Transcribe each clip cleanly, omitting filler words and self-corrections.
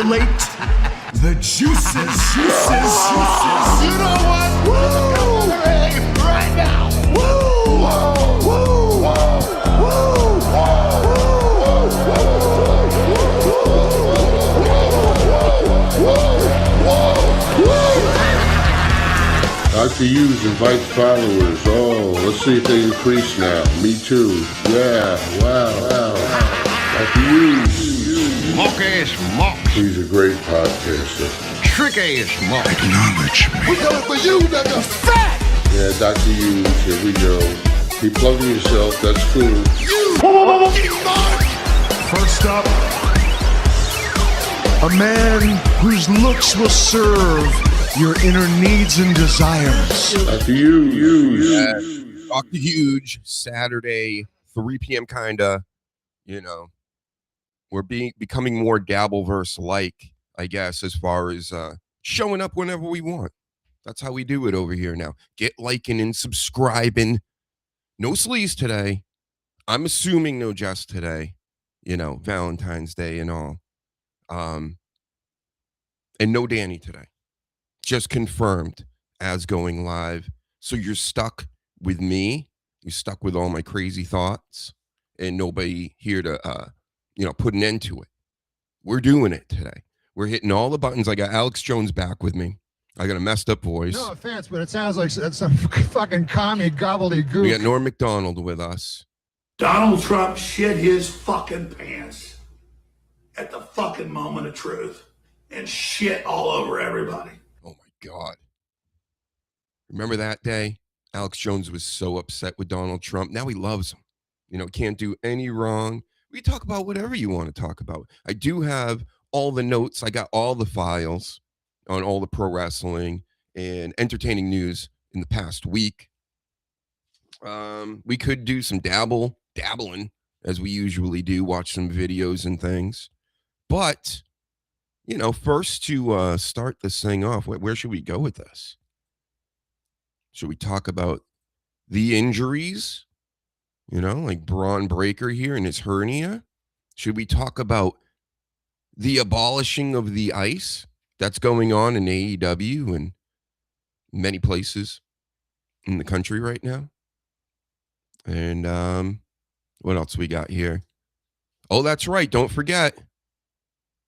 manipulate the juices. You know what? Woo! Right now. Woo! Woo! Woo! Dr. Hughes invites followers. Oh, let's see if they increase now. Me too. Yeah, wow. Dr. Hughes. Mock-ass mock. He's a great podcaster. Trick-ass mock. Acknowledge me. We coming for you, nigga. Fat! Yeah, Dr. Hughes, here we go. Keep plugging yourself, that's cool. First up, a man whose looks will serve your inner needs and desires. Dr. Hughes. Dr. Huge, Saturday, 3 p.m. kinda, you know. We're becoming more Dabbleverse-like, I guess, as far as showing up whenever we want. That's how we do it over here now. Get liking and subscribing. No sleaze today. I'm assuming no Jess today. You know, Valentine's Day and all. And no Danny today. Just confirmed as going live. So you're stuck with me. You're stuck with all my crazy thoughts. And nobody here to, put an end to it. We're doing it today. We're hitting all the buttons. I got Alex Jones back with me. I got a messed up voice. No offense, but it sounds like that's some fucking commie gobbledygook. We got Norm MacDonald with us. Donald Trump shit his fucking pants at the fucking moment of truth and shit all over everybody. Oh my God. Remember that day? Alex Jones was so upset with Donald Trump. Now he loves him. You know, can't do any wrong. We talk about whatever you want to talk about. I do have all the notes. I got all the files on all the pro wrestling and entertaining news in the past week. We could do some dabbling as we usually do, watch some videos and things. But, first to start this thing off, where should we go with this? Should we talk about the injuries? Like Braun Breaker here and his hernia? Should we talk about the abolishing of the ice that's going on in AEW and many places in the country right now? And what else we got here? Oh, that's right. Don't forget.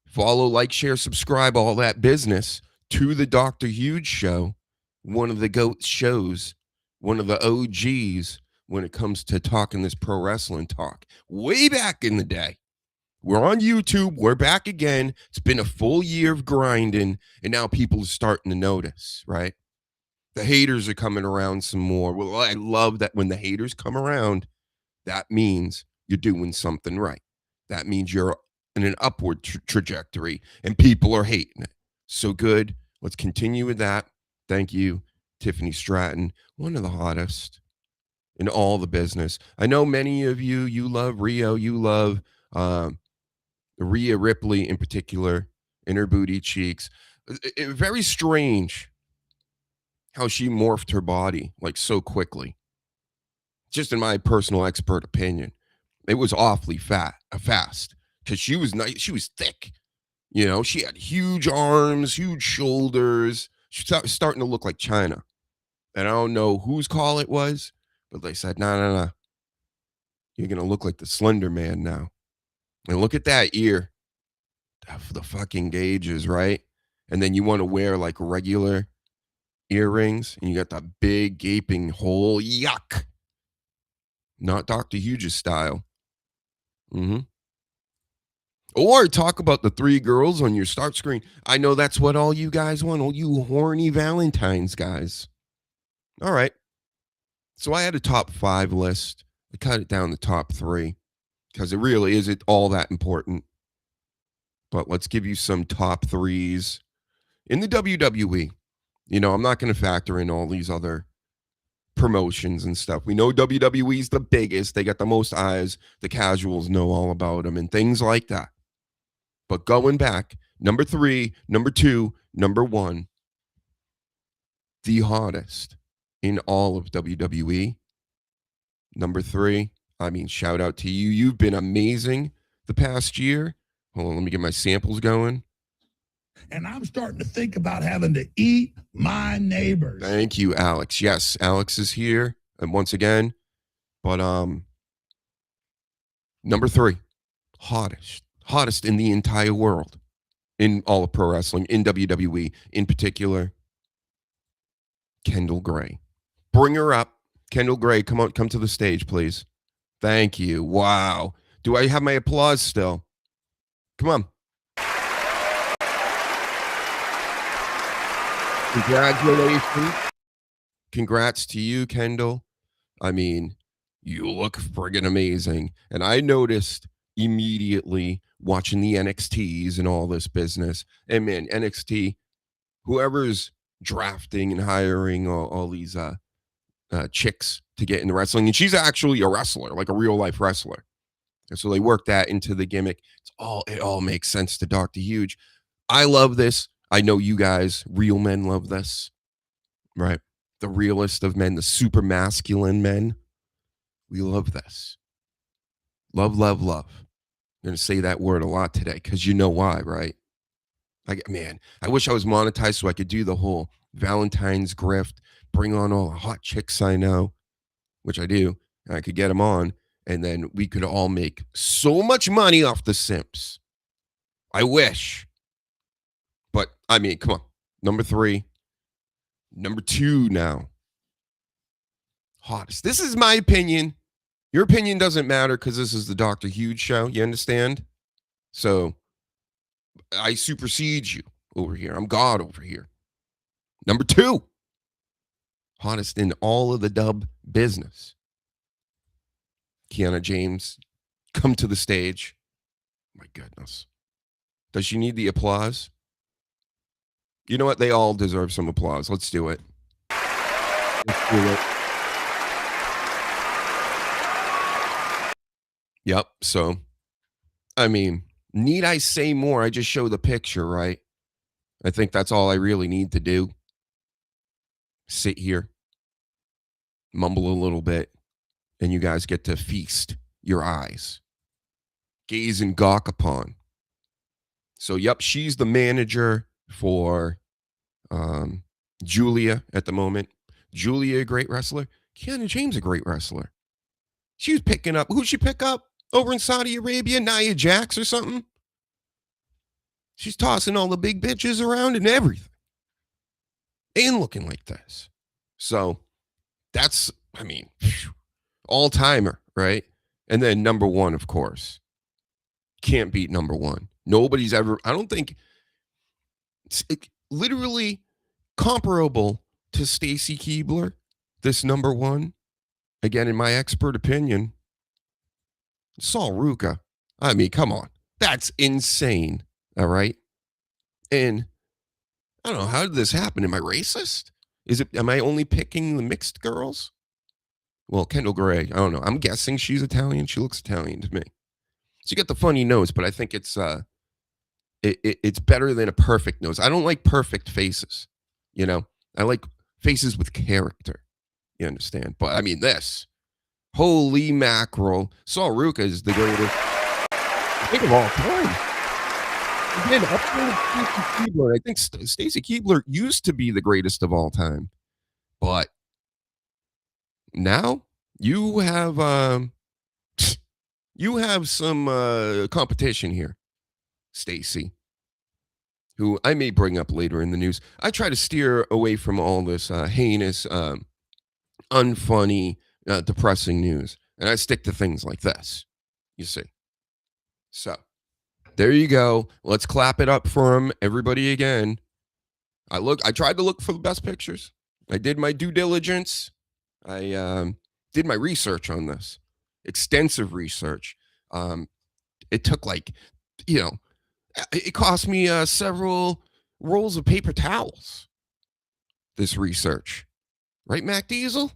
Follow, like, share, subscribe, all that business to the Dr. Huge Show, one of the GOAT shows, one of the OGs when it comes to talking this pro wrestling talk. Way back in the day. We're on YouTube. We're back again. It's been a full year of grinding, and now people are starting to notice, right? The haters are coming around some more. Well, I love that when the haters come around, that means you're doing something right. That means you're in an upward trajectory, and people are hating it. So good. Let's continue with that. Thank you, Tiffany Stratton, one of the hottest in all the business. I know many of you love Rio. You love Rhea Ripley in particular, in her booty cheeks. Very strange how she morphed her body like so quickly. Just in my personal expert opinion, it was awfully fast because she was nice. She was thick. She had huge arms, huge shoulders. She was starting to look like China. And I don't know whose call it was, but they said, no. You're going to look like the Slender Man now. And look at that ear. The fucking gauges, right? And then you want to wear like regular earrings, and you got that big gaping hole. Yuck. Not Dr. Huge's style. Or talk about the 3 girls on your start screen. I know that's what all you guys want. All you horny Valentines guys. All right. So I had a top 5 list. I cut it down to top 3 because it really isn't all that important. But let's give you some top 3s in the WWE. I'm not going to factor in all these other promotions and stuff. We know WWE's the biggest. They got the most eyes. The casuals know all about them and things like that. But going back, number 3, number 2, number 1, the hottest in all of WWE. Number 3, shout out to you. You've been amazing the past year. Hold on, let me get my samples going. And I'm starting to think about having to eat my neighbors. Thank you, Alex. Yes, Alex is here. And once again, but number 3, hottest in the entire world, in all of pro wrestling, in WWE in particular, Kendall Gray. Bring her up. Kendall Gray, come to the stage, please. Thank you. Wow. Do I have my applause still? Come on. Congratulations. Congrats to you, Kendall. I mean, you look friggin' amazing. And I noticed immediately watching the NXTs and all this business. And man, NXT, whoever's drafting and hiring all these chicks to get into wrestling, and she's actually a wrestler, like a real life wrestler. And so they work that into the gimmick. It all makes sense to Dr. Huge. I love this. I know you guys, real men, love this, right? The realest of men, the super masculine men. We love this. Love, love, love. I'm going to say that word a lot today because you know why, right? I wish I was monetized so I could do the whole Valentine's grift, bring on all the hot chicks I know, which I do, and I could get them on, and then we could all make so much money off the simps. I wish. But, I mean, come on. Number 3. Number 2 now. Hottest. This is my opinion. Your opinion doesn't matter because this is the Dr. Huge show. You understand? So, I supersede you over here. I'm God over here. Number 2. Hottest in all of the dub business. Kiana James, come to the stage. My goodness. Does she need the applause? You know what? They all deserve some applause. Let's do it. Let's do it. Yep. So, I mean, need I say more? I just show the picture, right? I think that's all I really need to do. Sit here, mumble a little bit, and you guys get to feast your eyes, gaze and gawk upon. So, yep, she's the manager for Julia at the moment. Julia, a great wrestler. Kiana James, a great wrestler. She was picking up. Who'd she pick up over in Saudi Arabia? Nia Jax or something? She's tossing all the big bitches around and everything. And looking like this. So that's, I mean, all-timer, right? And then number 1, of course. Can't beat number 1. Nobody's ever, I don't think, it's literally comparable to Stacy Keibler, this number 1. Again, in my expert opinion, Sol Ruca. I mean, come on. That's insane. All right. And I don't know, how did this happen? Am I racist? Am I only picking the mixed girls? Well, Kendall Gray, I don't know. I'm guessing she's Italian. She looks Italian to me. She got the funny nose, but I think it's better than a perfect nose. I don't like perfect faces. You know, I like faces with character. You understand? But I mean, this. Holy mackerel. Sol Ruca is the greatest, I think, of all time. Again, Stacey Keibler. I think Stacy Keibler used to be the greatest of all time. But now you have some competition here, Stacy, who I may bring up later in the news. I try to steer away from all this heinous, unfunny, depressing news, and I stick to things like this, you see. So there you go. Let's clap it up for him, everybody. Again, I tried to look for the best pictures. I did my due diligence. I did my research on this, extensive research. It took it cost me several rolls of paper towels, this research, right, Mac Diesel?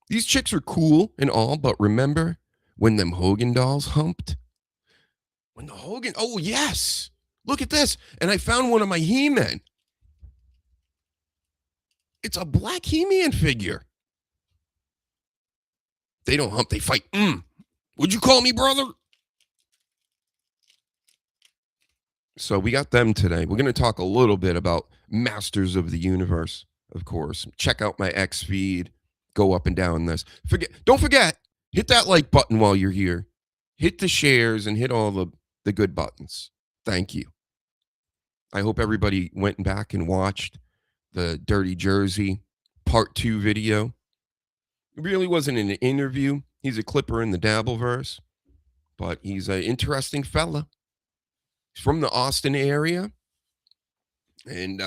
These chicks are cool and all, but remember when them Hogan dolls humped? When the Hogan, oh yes, look at this. And I found one of my He-Men. It's a black He-Man figure. They don't hump, they fight. Would you call me brother? So we got them today. We're going to talk a little bit about Masters of the Universe, of course. Check out my X feed. Go up and down this. Don't forget, hit that like button while you're here. Hit the shares and hit all the good buttons. Thank you. I hope everybody went back and watched the Dirty Jersey Part 2 video. It really wasn't an interview. He's a clipper in the Dabbleverse, but he's an interesting fella. He's from the Austin area. And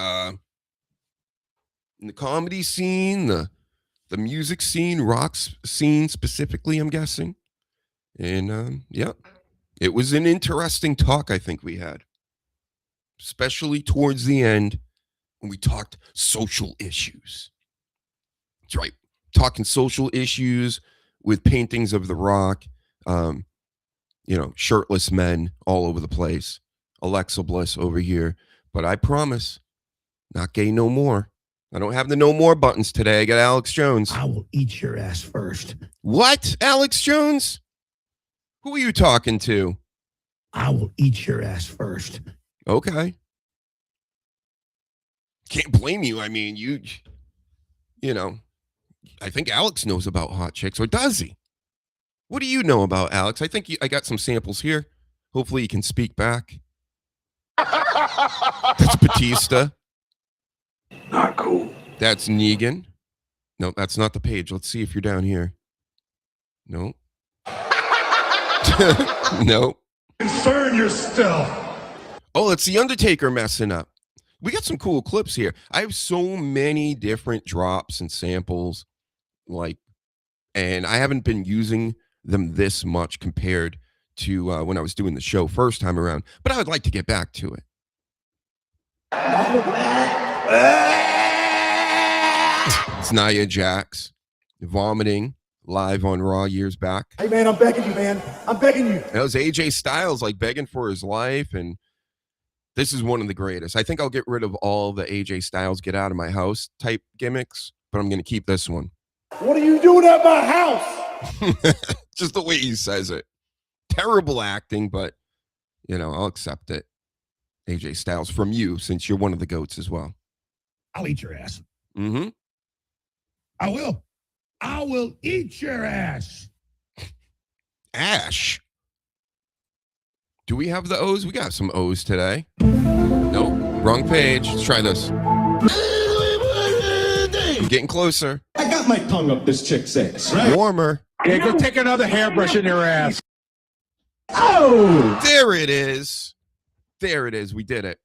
in the comedy scene, the music scene, rock scene specifically, I'm guessing. And yeah, it was an interesting talk I think we had, especially towards the end when we talked social issues. That's right. Talking social issues with paintings of The Rock, shirtless men all over the place. Alexa Bliss over here. But I promise, not gay no more. I don't have the no more buttons today. I got Alex Jones. I will eat your ass first. What? Alex Jones? Who are you talking to? I will eat your ass first. Okay. Can't blame you. I mean, I think Alex knows about hot chicks, or does he? What do you know about Alex? I think I got some samples here. Hopefully you can speak back. That's Batista. Not cool. That's Negan. No, that's not the page. Let's see if you're down here. No. No. Concern yourself. Oh, it's The Undertaker messing up. We got some cool clips here. I have so many different drops and samples, and I haven't been using them this much compared to when I was doing the show first time around, but I would like to get back to it. It's Nia Jax vomiting live on Raw years back. Hey, man, I'm begging you, man. I'm begging you. That was AJ Styles begging for his life, and this is one of the greatest. I think I'll get rid of all the AJ Styles get out of my house type gimmicks, but I'm going to keep this one. What are you doing at my house? Just the way he says it. Terrible acting, but, I'll accept it. AJ Styles from you, since you're one of the GOATs as well. I'll eat your ass. Mm-hmm. I will. I will eat your ass. Ash. Do we have the O's? We got some O's today. Nope. Wrong page. Let's try this. I'm getting closer. I got my tongue up this chick's ass. Right? Warmer. Yeah, go take another hairbrush in your ass. Oh! There it is. There it is. We did it.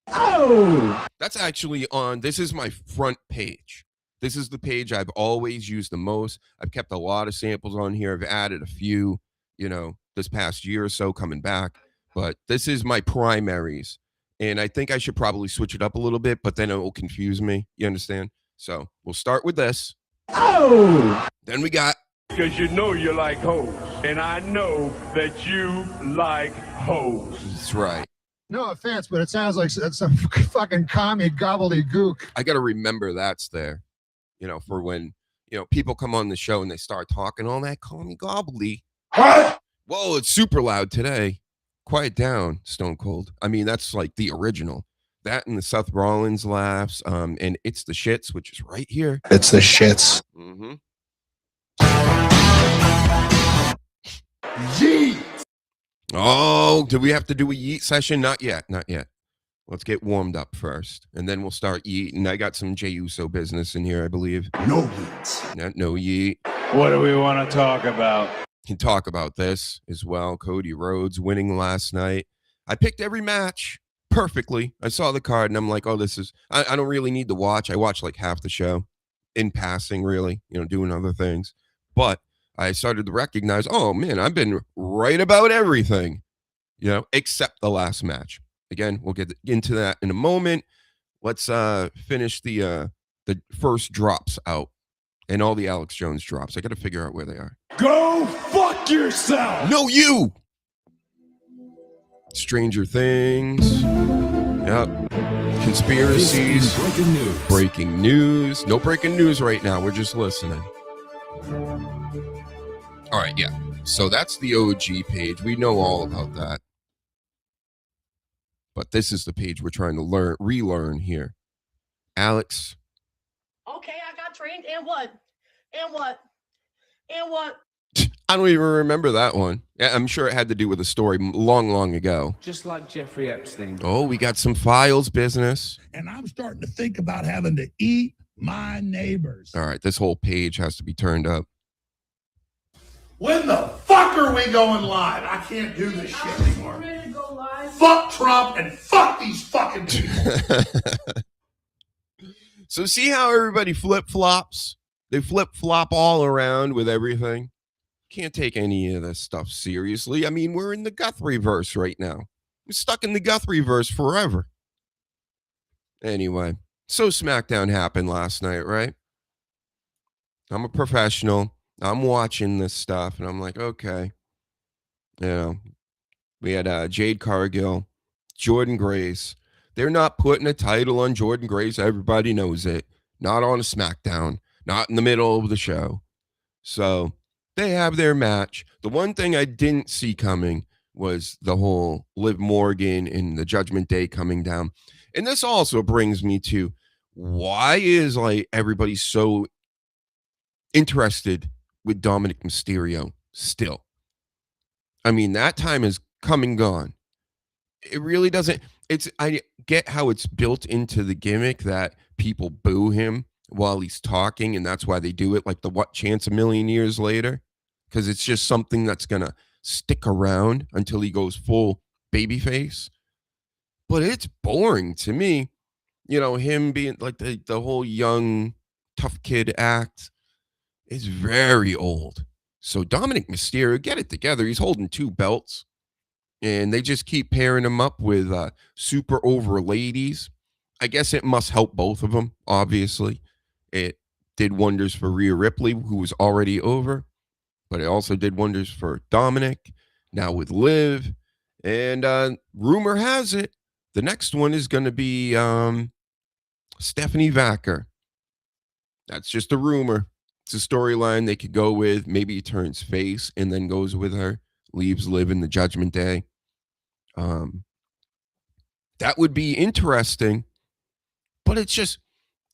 Oh! That's actually this is my front page. This is the page I've always used the most. I've kept a lot of samples on here. I've added a few, this past year or so coming back. But this is my primaries. And I think I should probably switch it up a little bit, but then it will confuse me. You understand? So we'll start with this. Oh! Then we got... Because you like hoes. And I know that you like hoes. That's right. No offense, but it sounds like some fucking commie gobbledygook. I got to remember that's there, for when, people come on the show and they start talking all that commie gobbly. What? Whoa, it's super loud today. Quiet down, Stone Cold. I mean, that's like the original. That and the Seth Rollins laughs, and It's the Shits, which is right here. It's the shits. Mm-hmm. Yeet. Oh, do we have to do a yeet session? Not yet. Let's get warmed up first, and then we'll start yeeting. I got some Jey Uso business in here, I believe. No yeet. No yeet. What do we want to talk about? Can talk about this as well. Cody Rhodes winning last night. I picked every match perfectly. I saw the card, and I'm like, oh, this is... I don't really need to watch. I watched like half the show in passing, really, doing other things. But I started to recognize, oh, man, I've been right about everything, except the last match. Again, we'll get into that in a moment. Let's finish the first drops out and all the Alex Jones drops. I got to figure out where they are. Go fuck yourself! No, you! Stranger Things. Yep. Conspiracies. Breaking news. Breaking news. No breaking news right now. We're just listening. All right, yeah. So that's the OG page. We know all about that. But this is the page we're trying to relearn here. Alex. Okay, I got trained. And what? And what? And what? I don't even remember that one. Yeah, I'm sure it had to do with a story long, long ago. Just like Jeffrey Epstein. Oh, we got some files business. And I'm starting to think about having to eat my neighbors. All right, this whole page has to be turned up. When the fuck are we going live? I can't do this shit anymore. Ready to go live? Fuck Trump and fuck these fucking people. So see how everybody flip-flops? They flip-flop all around with everything. Can't take any of this stuff seriously. I mean, we're in the Guthrieverse right now. We're stuck in the Guthrieverse forever. Anyway, so SmackDown happened last night, right? I'm a professional. I'm watching this stuff, and I'm like, okay. You know, we had Jade Cargill, Jordan Grace. They're not putting a title on Jordan Grace. Everybody knows it. Not on a SmackDown. Not in the middle of the show. So they have their match. The one thing I didn't see coming was the whole Liv Morgan and the Judgment Day coming down. And this also brings me to, why is like everybody so interested with Dominic Mysterio still? I mean, that time is come and gone. It really doesn't. I get how it's built into the gimmick that people boo him while he's talking, and that's why they do it like the What Chance a Million Years Later, because it's just something that's gonna stick around until he goes full babyface. But it's boring to me, you know, him being like the whole young tough kid act is very old. So Dominic Mysterio, get it together. He's holding 2 belts. And they just keep pairing him up with super over ladies. I guess it must help both of them, obviously. It did wonders for Rhea Ripley, who was already over. But it also did wonders for Dominic, now with Liv. And rumor has it, the next one is going to be Stephanie Vacker. That's just a rumor. It's a storyline they could go with. Maybe he turns face and then goes with her. Leaves Liv in the Judgment Day. That would be interesting, but it's just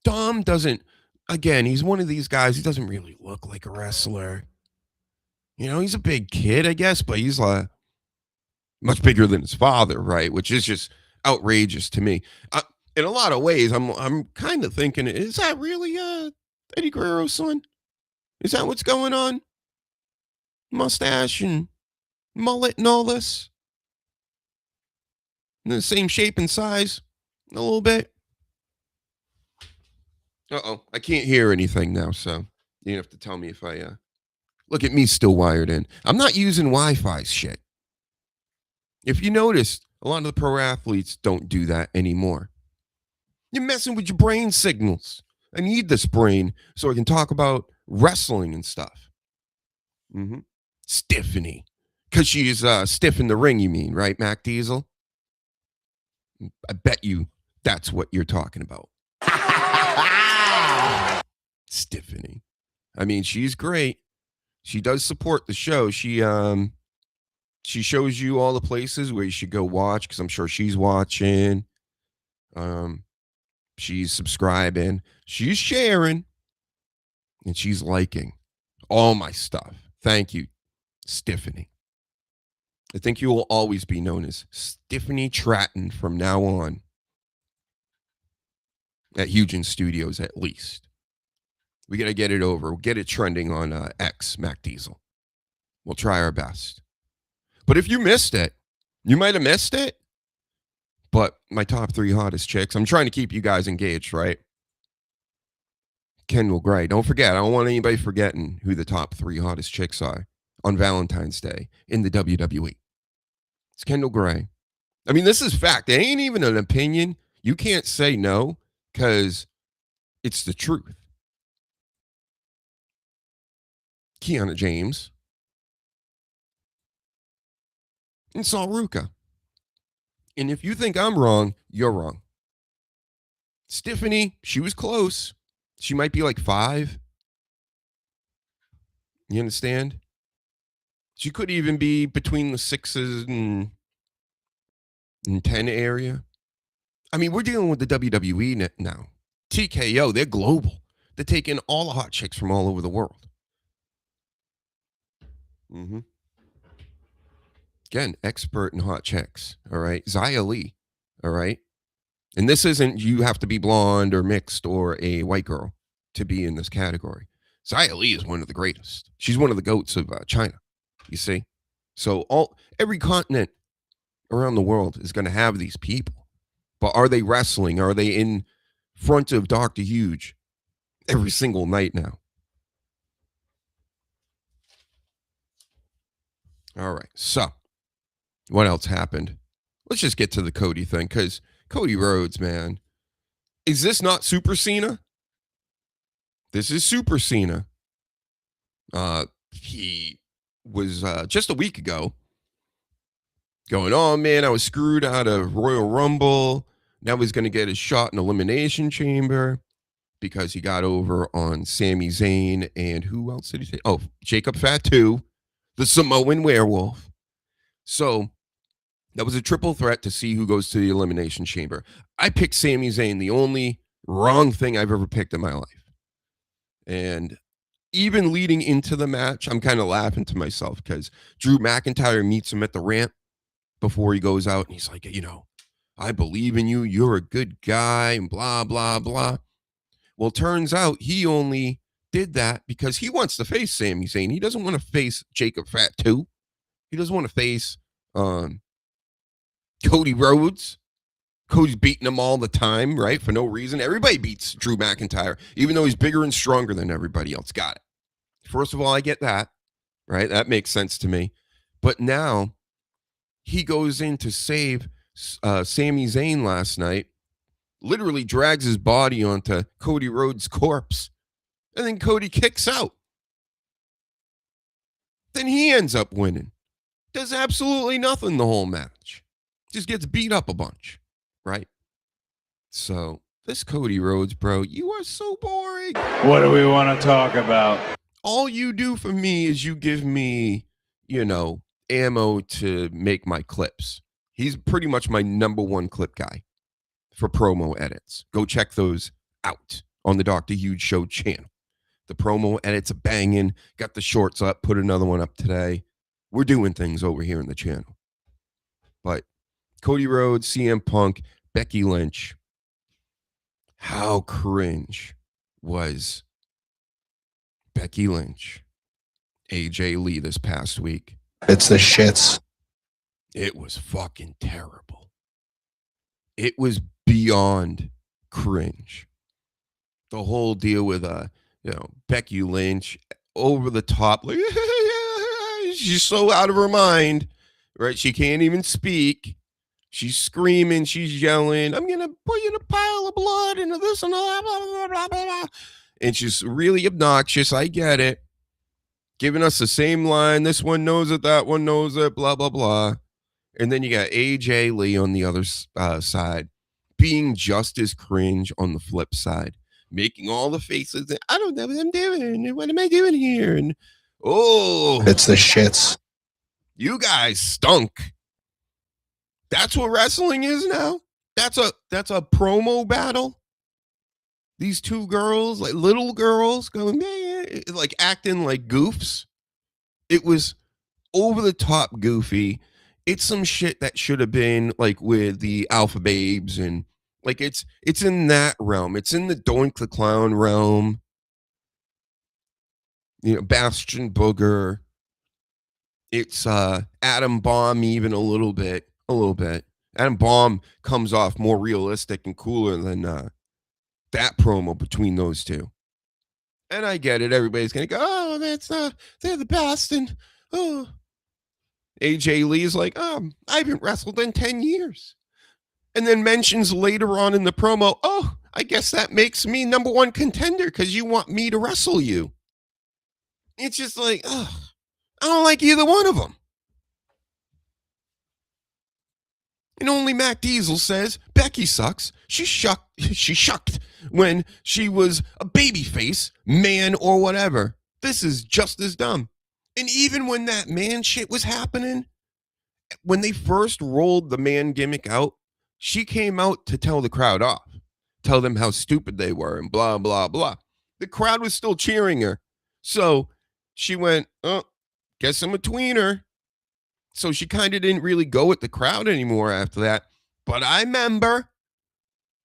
Dom doesn't. Again, he's one of these guys. He doesn't really look like a wrestler. You know, he's a big kid, I guess, but he's like much bigger than his father, right? Which is just outrageous to me. In a lot of ways, I'm kind of thinking, is that really Eddie Guerrero's son? Is that what's going on? Mustache and mullet and all this, in the same shape and size a little bit. I can't hear anything now, so you have to tell me if I look at me still wired in. I'm not using Wi-Fi shit. If you noticed, a lot of the pro athletes don't do that anymore. You're messing with your brain signals. I need this brain so I can talk about wrestling and stuff. Stephanie. Because she's stiff in the ring, you mean, right, Mac Diesel? I bet you that's what you're talking about. Stephanie. I mean, she's great. She does support the show. She shows you all the places where you should go watch, because I'm sure she's watching. She's subscribing. She's sharing. And she's liking all my stuff. Thank you, Stephanie. I think you will always be known as Stephanie Tratton from now on. At Hugen Studios, at least. We got to get it over. We'll get it trending on X, Mac Diesel. We'll try our best. But if you missed it, you might have missed it. But my top 3 hottest chicks, I'm trying to keep you guys engaged, right? Kendall Gray. Don't forget, I don't want anybody forgetting who the top 3 hottest chicks are on Valentine's Day in the WWE. It's Kendall Gray. I mean, this is fact. It ain't even an opinion. You can't say no because it's the truth. Kiana James. And Saul Ruka. And if you think I'm wrong, you're wrong. Stephanie, she was close. She might be like 5. You understand? She could even be between the 6s and and 10 area. I mean, we're dealing with the WWE now. TKO, they're global. They're taking all the hot chicks from all over the world. Mm-hmm. Again, expert in hot chicks. All right. Xia Li. All right. And this isn't you have to be blonde or mixed or a white girl to be in this category. Xia Li is one of the greatest. She's one of the goats of China. You see? So every continent around the world is going to have these people. But are they wrestling? Are they in front of Dr. Huge every single night now? All right. So what else happened? Let's just get to the Cody thing, because Cody Rhodes, man. Is this not Super Cena? This is Super Cena. He was just a week ago going, oh, man, I was screwed out of Royal Rumble. Now he's going to get his shot in Elimination Chamber because he got over on Sami Zayn. And who else did he say? Oh, Jacob Fatu, the Samoan werewolf. So that was a triple threat to see who goes to the Elimination Chamber. I picked Sami Zayn, the only wrong thing I've ever picked in my life. And even leading into the match, I'm kind of laughing to myself because Drew McIntyre meets him at the ramp before he goes out. And he's like, you know, I believe in you. You're a good guy and blah, blah, blah. Well, turns out he only did that because he wants to face Sami Zayn. He doesn't want to face Jacob Fatu. He doesn't want to face Cody Rhodes. Cody's beating him all the time, right? For no reason. Everybody beats Drew McIntyre, even though he's bigger and stronger than everybody else. Got it. First of all, I get that, right? That makes sense to me. But now he goes in to save Sami Zayn last night, literally drags his body onto Cody Rhodes' corpse, and then Cody kicks out. Then he ends up winning. Does absolutely nothing the whole match. Just gets beat up a bunch, right? So this Cody Rhodes, bro, you are so boring. What do we want to talk about? All you do for me is you give me, you know, ammo to make my clips. He's pretty much my number one clip guy for promo edits. Go check those out on the Dr. Huge Show channel. The promo edits are banging. Got the shorts up. Put another one up today. We're doing things over here in the channel. But Cody Rhodes, CM Punk, Becky Lynch. How cringe was Becky Lynch, AJ Lee this past week? It's the shits. It was fucking terrible. It was beyond cringe. The whole deal with Becky Lynch over the top, like she's so out of her mind, right? She can't even speak. She's screaming, she's yelling, I'm gonna put you in a pile of blood into this and that, blah, blah, blah, blah, blah. And she's really obnoxious. I get it. Giving us the same line. This one knows it, that one knows it, blah, blah, blah. And then you got AJ Lee on the other side, being just as cringe on the flip side, making all the faces that I don't know what I'm doing. What am I doing here? And It's the shits. You guys stunk. That's what wrestling is now. That's a promo battle. These two girls, like little girls, going, man, like acting like goofs. It was over the top goofy. It's some shit that should have been like with the Alpha Babes, and like it's in that realm. It's in the Doink the Clown realm. You know, Bastion Booger. It's Adam Bomb even a little bit. Adam Bomb comes off more realistic and cooler than that promo between those two. And I get it. Everybody's going to go, oh, they're the best. And, oh. AJ Lee is like, I haven't wrestled in 10 years. And then mentions later on in the promo, oh, I guess that makes me number one contender because you want me to wrestle you. It's just like, oh, I don't like either one of them. And only Mac Diesel says Becky sucks. She shucked when she was a babyface, man or whatever. This is just as dumb. And even when that man shit was happening, when they first rolled the man gimmick out, she came out to tell the crowd off, tell them how stupid they were and blah, blah, blah. The crowd was still cheering her. So she went, oh, guess I'm a tweener. So she kind of didn't really go with the crowd anymore after that. But I remember,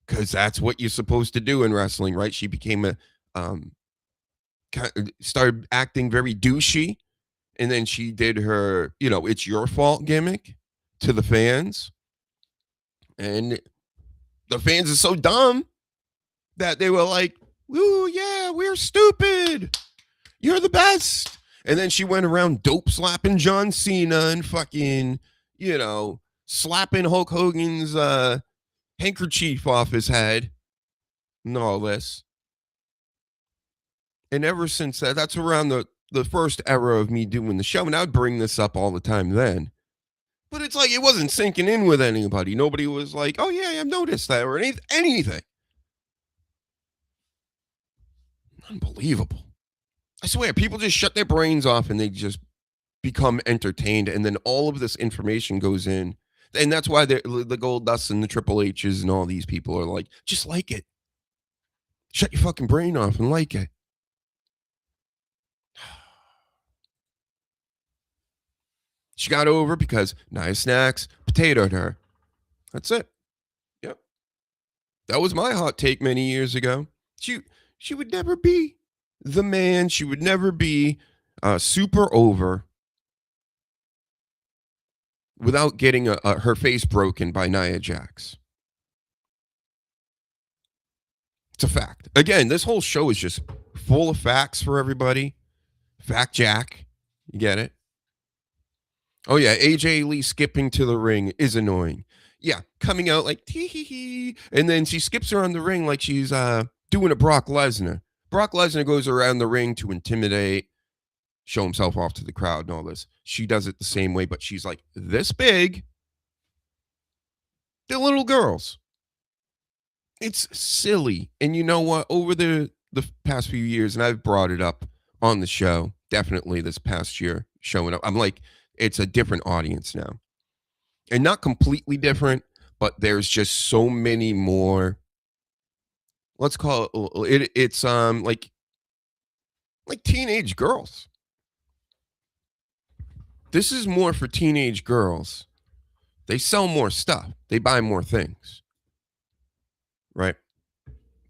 because that's what you're supposed to do in wrestling, right? She became started acting very douchey. And then she did her, it's your fault gimmick to the fans. And the fans are so dumb that they were like, "Ooh, yeah, we're stupid. You're the best." And then she went around dope slapping John Cena and fucking, slapping Hulk Hogan's handkerchief off his head and all this. And ever since that's around the first era of me doing the show. And I would bring this up all the time then. But it's like it wasn't sinking in with anybody. Nobody was like, oh, yeah, I've noticed that or anything. Unbelievable. I swear, people just shut their brains off and they just become entertained. And then all of this information goes in. And that's why the Goldusts and the Triple H's and all these people are like, just like it. Shut your fucking brain off and like it. She got over because Nia Snax potatoed her. That's it. Yep. That was my hot take many years ago. She would never be the man. She would never be super over without getting her face broken by Nia Jax. It's a fact. Again, this whole show is just full of facts for everybody. Fact Jack. You get it? Oh, yeah, AJ Lee skipping to the ring is annoying. Yeah, coming out like, tee-hee-hee, and then she skips around the ring like she's doing a Brock Lesnar. Brock Lesnar goes around the ring to intimidate, show himself off to the crowd and all this. She does it the same way, but she's like this big. They're little girls. It's silly. And you know what? Over the past few years, and I've brought it up on the show, definitely this past year, showing up. I'm like, it's a different audience now. And not completely different, but there's just so many more. Let's call it it's like teenage girls. This is more for teenage girls. They sell more stuff. They buy more things. Right?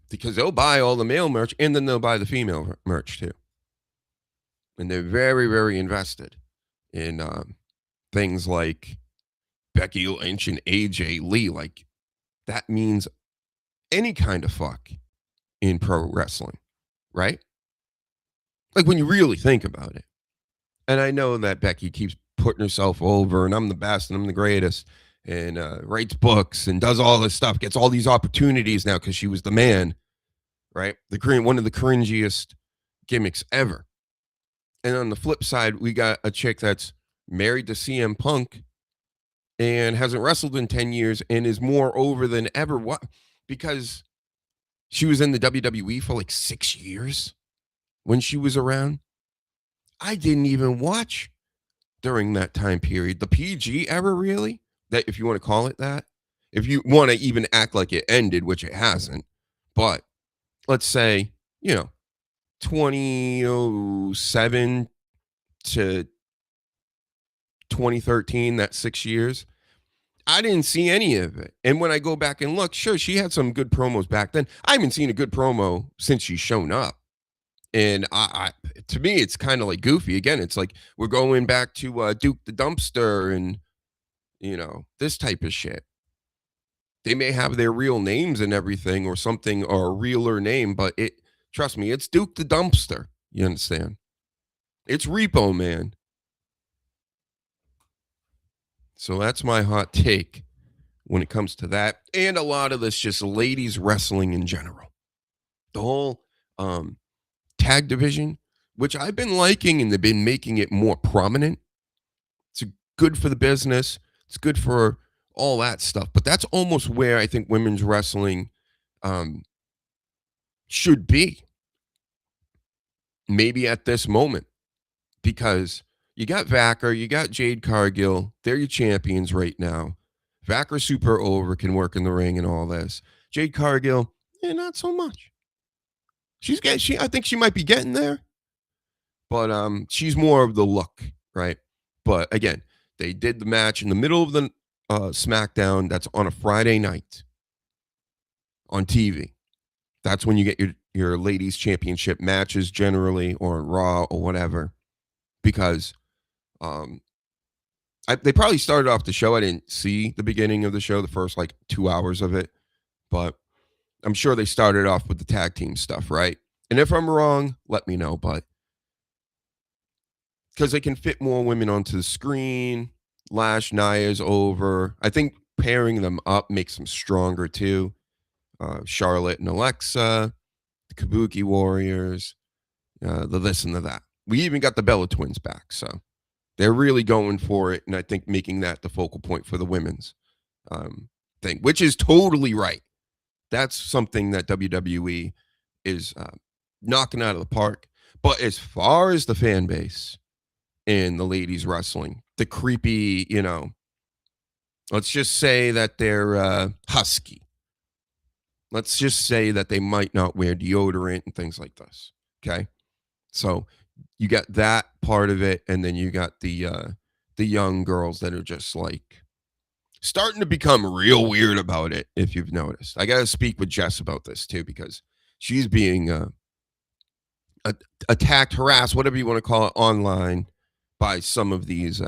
Because they'll buy all the male merch and then they'll buy the female merch too. And they're very, very invested in things like Becky Lynch and AJ Lee. Like, that means any kind of fuck in pro wrestling, right? Like, when you really think about it. And I know that Becky keeps putting herself over and I'm the best and I'm the greatest and writes books and does all this stuff, gets all these opportunities now because she was the man, right? One of the cringiest gimmicks ever. And on the flip side, we got a chick that's married to CM Punk and hasn't wrestled in 10 years and is more over than ever. What? Because she was in the WWE for like 6 years when she was around. I didn't even watch during that time period. The PG era, really? That, if you want to call it that. If you want to even act like it ended, which it hasn't. But let's say, 2007 to 2013, that's 6 years. I didn't see any of it. And when I go back and look, sure, she had some good promos back then. I haven't seen a good promo since she's shown up. And I to me, it's kind of like goofy. Again, it's like we're going back to Duke the Dumpster and, this type of shit. They may have their real names and everything or something or a realer name, but trust me, it's Duke the Dumpster. You understand? It's Repo Man. So that's my hot take when it comes to that. And a lot of this just ladies wrestling in general. The whole tag division, which I've been liking and they've been making it more prominent. It's good for the business. It's good for all that stuff. But that's almost where I think women's wrestling should be. Maybe at this moment. Because, You got Vacker, you got Jade Cargill. They're your champions right now. Vacker super over, can work in the ring and all this. Jade Cargill, not so much. I think she might be getting there, but she's more of the look, right? But again, they did the match in the middle of the SmackDown. That's on a Friday night on TV. That's when you get your ladies championship matches generally, or Raw or whatever, because they probably started off the show. I didn't see the beginning of the show, the first like 2 hours of it, but I'm sure they started off with the tag team stuff, right? And if I'm wrong, let me know, but because they can fit more women onto the screen, Lash, Nia's over. I think pairing them up makes them stronger too. Charlotte and Alexa, the Kabuki Warriors, the this and the that. We even got the Bella Twins back, so they're really going for it, and I think making that the focal point for the women's thing, which is totally right. That's something that WWE is knocking out of the park. But as far as the fan base in the ladies wrestling, the creepy, let's just say that they're husky. Let's just say that they might not wear deodorant and things like this. Okay. So you got that part of it. And then you got the young girls that are just like starting to become real weird about it. If you've noticed, I got to speak with Jess about this too, because she's being attacked, harassed, whatever you want to call it, online by some of these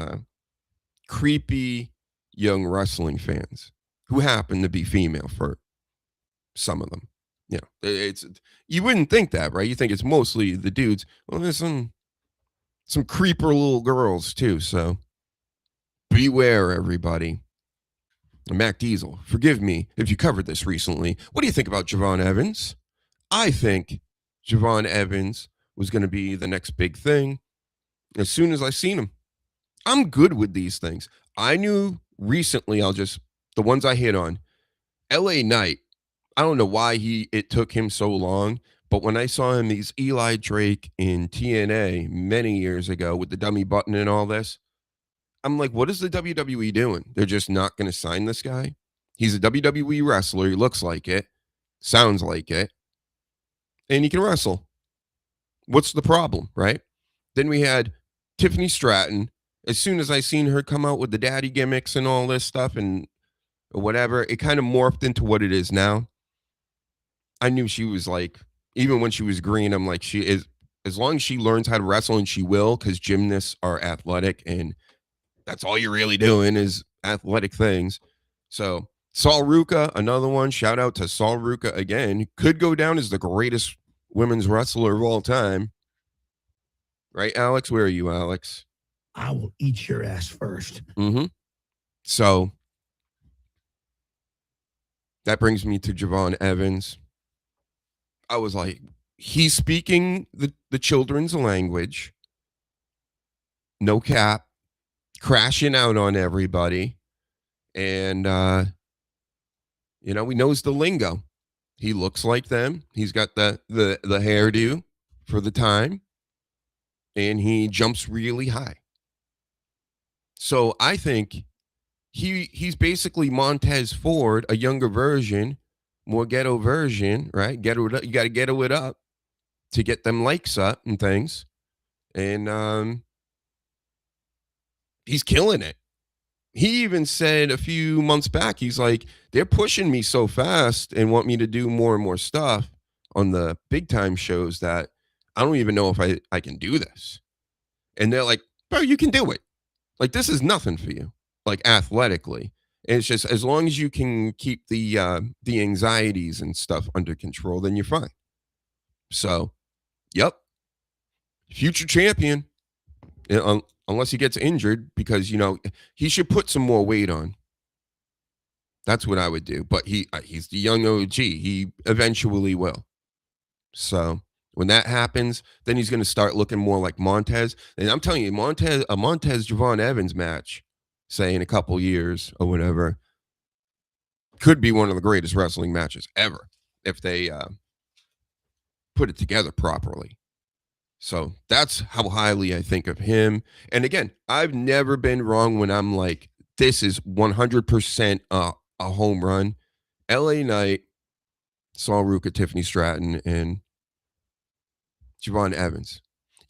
creepy young wrestling fans who happen to be female for some of them. It's, you wouldn't think that, right? You think it's mostly the dudes. Well, there's some creeper little girls too. So beware, everybody. Mac Diesel, forgive me if you covered this recently. What do you think about Javon Evans? I think Javon Evans was going to be the next big thing as soon as I seen him. I'm good with these things. I knew recently, the ones I hit on, LA Knight, I don't know why it took him so long, but when I saw him, these Eli Drake in TNA many years ago with the dummy button and all this, I'm like, what is the WWE doing? They're just not going to sign this guy? He's a WWE wrestler. He looks like it, sounds like it, and he can wrestle. What's the problem, right? Then we had Tiffany Stratton. As soon as I seen her come out with the daddy gimmicks and all this stuff and whatever, it kind of morphed into what it is now. I knew she was like, even when she was green, I'm like, she is, as long as she learns how to wrestle, and she will, because gymnasts are athletic, and that's all you're really doing is athletic things. So Sol Ruca, another one. Shout out to Sol Ruca again. Could go down as the greatest women's wrestler of all time. Right, Alex? Where are you, Alex? I will eat your ass first. Mm-hmm. So that brings me to Javon Evans. I was like, he's speaking the children's language. No cap. Crashing out on everybody. And, he knows the lingo. He looks like them. He's got the hairdo for the time. And he jumps really high. So I think he's basically Montez Ford, a younger version, more ghetto version, right? You got to ghetto it up to get them likes up and things. And he's killing it. He even said a few months back, he's like, they're pushing me so fast and want me to do more and more stuff on the big time shows that I don't even know if I can do this. And they're like, bro, you can do it. Like, this is nothing for you, like athletically. And it's just, as long as you can keep the anxieties and stuff under control, then you're fine. So, yep. Future champion. Unless he gets injured, because, he should put some more weight on. That's what I would do. But he's the young OG. He eventually will. So when that happens, then he's going to start looking more like Montez. And I'm telling you, a Montez Javon Evans match, say in a couple years or whatever, could be one of the greatest wrestling matches ever if they put it together properly. So that's how highly I think of him. And again, I've never been wrong when I'm like, this is 100% a home run. LA Knight, Saul Ruka, Tiffany Stratton, and Javon Evans.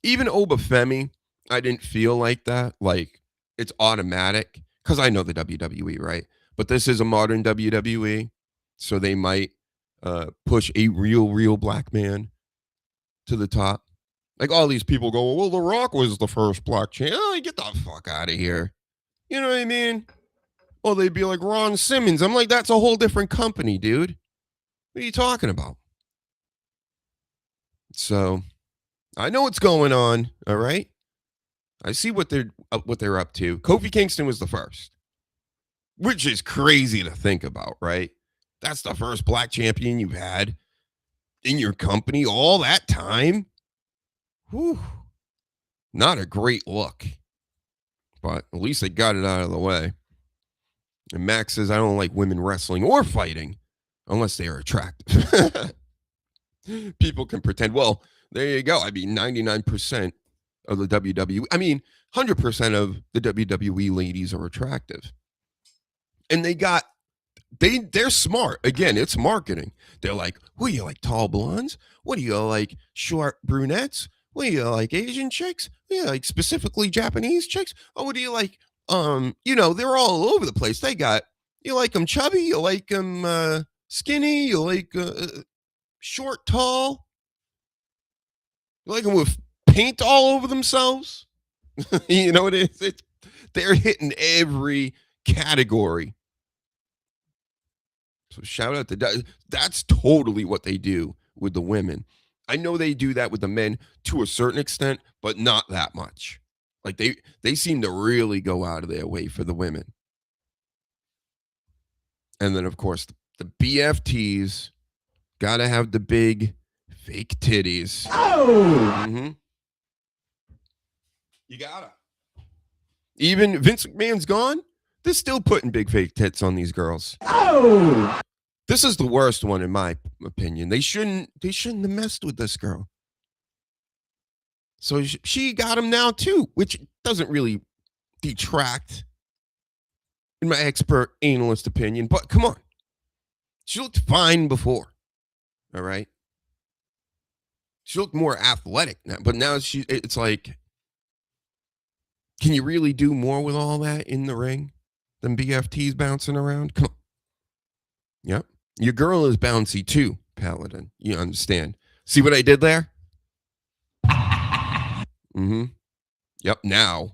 Even Obafemi, I didn't feel like that. Like, it's automatic because I know the WWE, right? But this is a modern WWE, so they might push a real black man to the top. Like, all these people go, well, The Rock was the first black champ. Oh, get the fuck out of here. You know what I mean? Well, they'd be like Ron Simmons. I'm like, that's a whole different company, dude. What are you talking about? So, I know what's going on, all right? I see what they're up to. Kofi Kingston was the first, which is crazy to think about, right? That's the first black champion you've had in your company all that time. Whew. Not a great look, but at least they got it out of the way. And Max says, I don't like women wrestling or fighting unless they are attractive. People can pretend. Well, there you go. I mean, 99% of the WWE, 100% of the WWE ladies are attractive. And they're smart. Again, it's marketing. They're like, what do you like, tall blondes? What do you like, short brunettes? What do you like, Asian chicks? What do you like, specifically Japanese chicks? Oh, what do you like? They're all over the place. You like them chubby? You like them skinny? You like short, tall? You like them with paint all over themselves? You know what it is? They're hitting every category. So shout out to that's totally what they do with the women. I know they do that with the men to a certain extent, but not that much. Like they seem to really go out of their way for the women. And then, of course, the BFTs got to have the big fake titties. Oh! Mm-hmm. You gotta. Even Vince McMahon's gone, they're still putting big fake tits on these girls. Oh! This is the worst one, in my opinion. They shouldn't have messed with this girl. So she got him now, too, which doesn't really detract, in my expert analyst opinion. But come on. She looked fine before. All right? She looked more athletic now. But now it's like, can you really do more with all that in the ring than BFTs bouncing around? Come on. Yep. Your girl is bouncy, too, Paladin. You understand. See what I did there? Mm-hmm. Yep, now.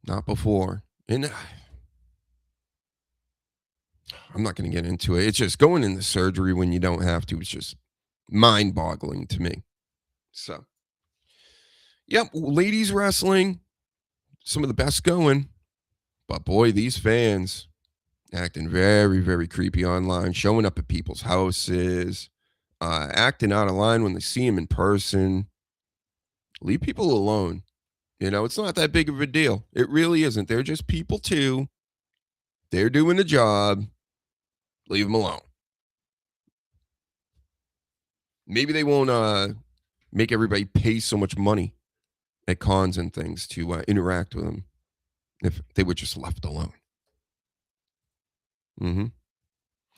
Not before. And I'm not going to get into it. It's just going into surgery when you don't have to. It's just mind-boggling to me. So, yep, ladies wrestling, some of the best going. But boy, these fans acting very, very creepy online, showing up at people's houses, acting out of line when they see them in person. Leave people alone. It's not that big of a deal. It really isn't. They're just people too. They're doing the job. Leave them alone. Maybe they won't make everybody pay so much money at cons and things to interact with them if they were just left alone. Mm-hmm.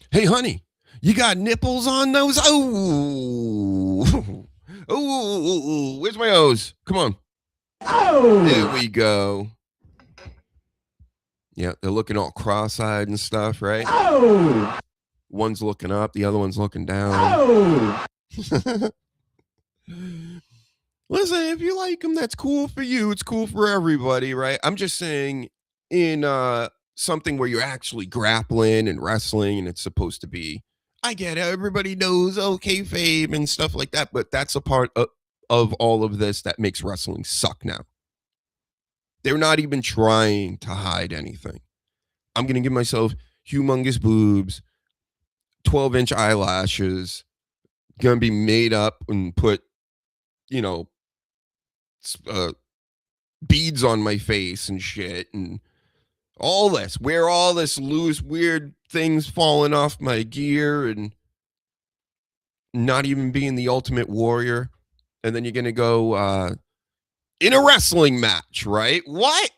Hey, honey, you got nipples on those? Oh, oh, where's my O's? Come on. Oh! There we go. Yeah, they're looking all cross-eyed and stuff, right? Oh! One's looking up, the other one's looking down. Oh! Listen, if you like them, that's cool for you. It's cool for everybody, right? I'm just saying in something where you're actually grappling and wrestling and it's supposed to be, I get it, everybody knows, kayfabe and stuff like that, but that's a part of all of this that makes wrestling suck now. They're not even trying to hide anything. I'm going to give myself humongous boobs, 12-inch eyelashes, going to be made up and put, beads on my face and shit and all this. Wear all this loose, weird things falling off my gear and not even being the ultimate warrior. And then you're going to go in a wrestling match, right? What?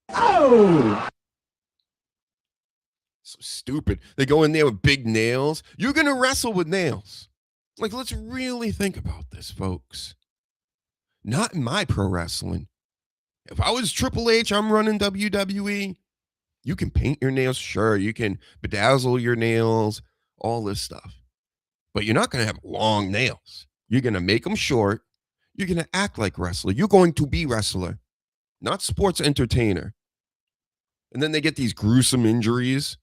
Oh! So stupid. They go in there with big nails. You're going to wrestle with nails. Like, let's really think about this, folks. Not in my pro wrestling. If I was Triple H, I'm running WWE. You can paint your nails, sure. You can bedazzle your nails, all this stuff. But you're not going to have long nails. You're going to make them short. You're going to act like wrestler. You're going to be wrestler, not sports entertainer. And then they get these gruesome injuries,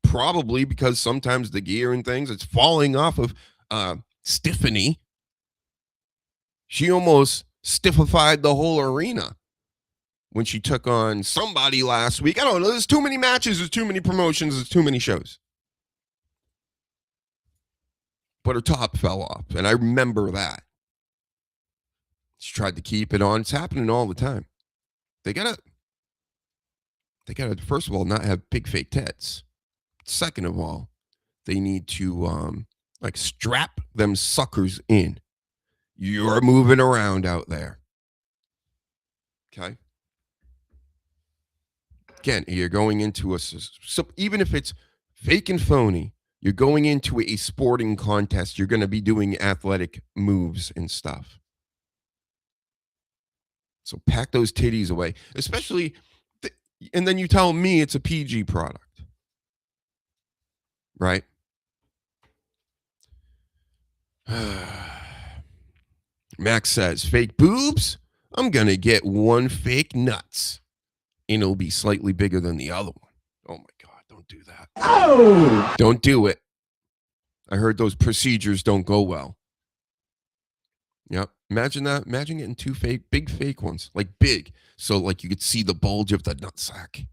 probably because sometimes the gear and things, it's falling off of Stephanie. She almost stiffified the whole arena when she took on somebody last week. I don't know. There's too many matches. There's too many promotions. There's too many shows. But her top fell off, and I remember that. She tried to keep it on. It's happening all the time. They gotta, first of all, not have big fake tits. Second of all, they need to strap them suckers in. You're moving around out there. Okay? Again, you're going into even if it's fake and phony, you're going into a sporting contest. You're going to be doing athletic moves and stuff. So pack those titties away, especially, and then you tell me it's a PG product, right? Max says, fake boobs? I'm going to get one fake nuts, and it'll be slightly bigger than the other one. Oh, my God, don't do that. Oh! Don't do it. I heard those procedures don't go well. Yep. Imagine that. Imagine getting two big fake ones, like big. So like you could see the bulge of the nutsack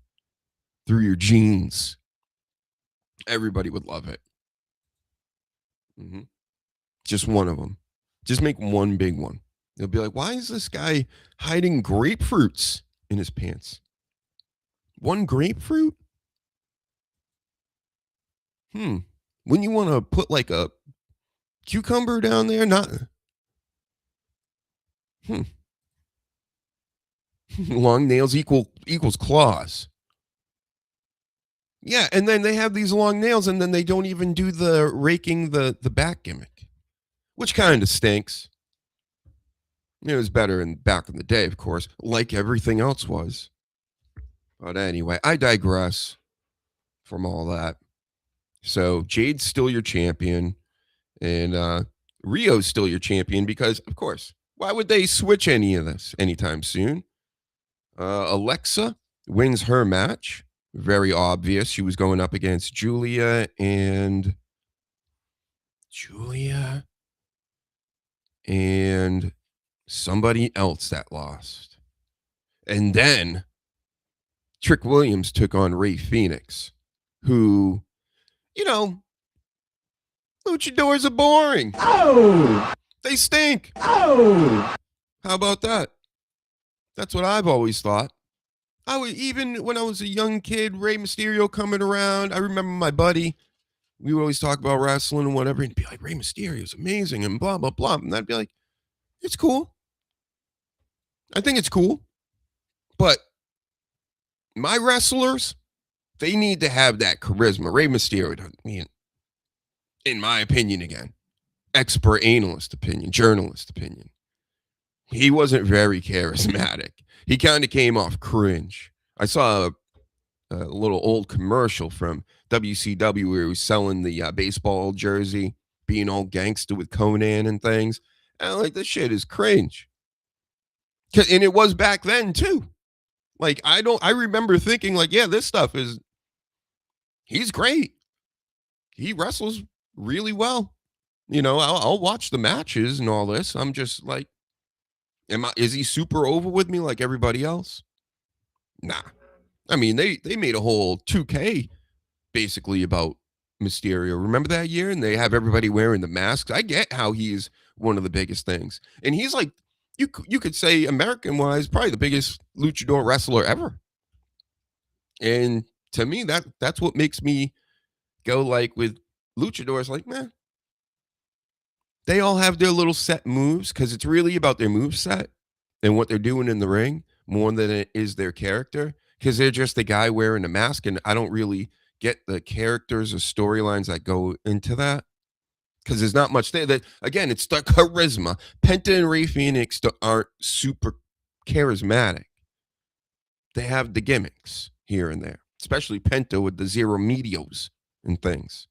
through your jeans. Everybody would love it. Mm-hmm. Just one of them. Just make one big one. They'll be like, why is this guy hiding grapefruits in his pants? One grapefruit? When you want to put like a cucumber down there, not... Long nails equals claws. Yeah, and then they have these long nails, and then they don't even do the raking the back gimmick, which kind of stinks. It was better back in the day, of course, like everything else was. But anyway, I digress from all that. So Jade's still your champion, and Rio's still your champion because, of course, why would they switch any of this anytime soon? Alexa wins her match. Very obvious. She was going up against Julia and somebody else that lost. And then Trick Williams took on Ray Phoenix, who, luchadors are boring. Oh! They stink. Oh! How about that? That's what I've always thought. Even when I was a young kid, Rey Mysterio coming around, I remember my buddy, we would always talk about wrestling and whatever, and be like, Rey Mysterio's amazing and blah, blah, blah. And I'd be like, it's cool. I think it's cool. But my wrestlers, they need to have that charisma. Rey Mysterio doesn't mean, in my opinion again, expert analyst opinion, journalist opinion, he wasn't very charismatic. He kind of came off cringe. I saw a little old commercial from WCW where he was selling the baseball jersey, being all gangster with Conan and things. And I'm like, this shit is cringe. And it was back then too. Like, I remember thinking like, yeah, this stuff he's great. He wrestles really well. I'll watch the matches and all this. I'm just like, is he super over with me like everybody else? Nah. I mean, they made a whole 2K basically about Mysterio. Remember that year? And they have everybody wearing the masks. I get how he's one of the biggest things. And he's like, you could say American-wise, probably the biggest luchador wrestler ever. And to me, that's what makes me go like with luchadors, like, man, They all have their little set moves because it's really about their move set and what they're doing in the ring more than it is their character, because they're just a guy wearing a mask, and I don't really get the characters or storylines that go into that because there's not much there. That, again, it's the charisma. Penta and Rey Fenix aren't super charismatic. They have the gimmicks here and there, especially Penta with the zero medios and things.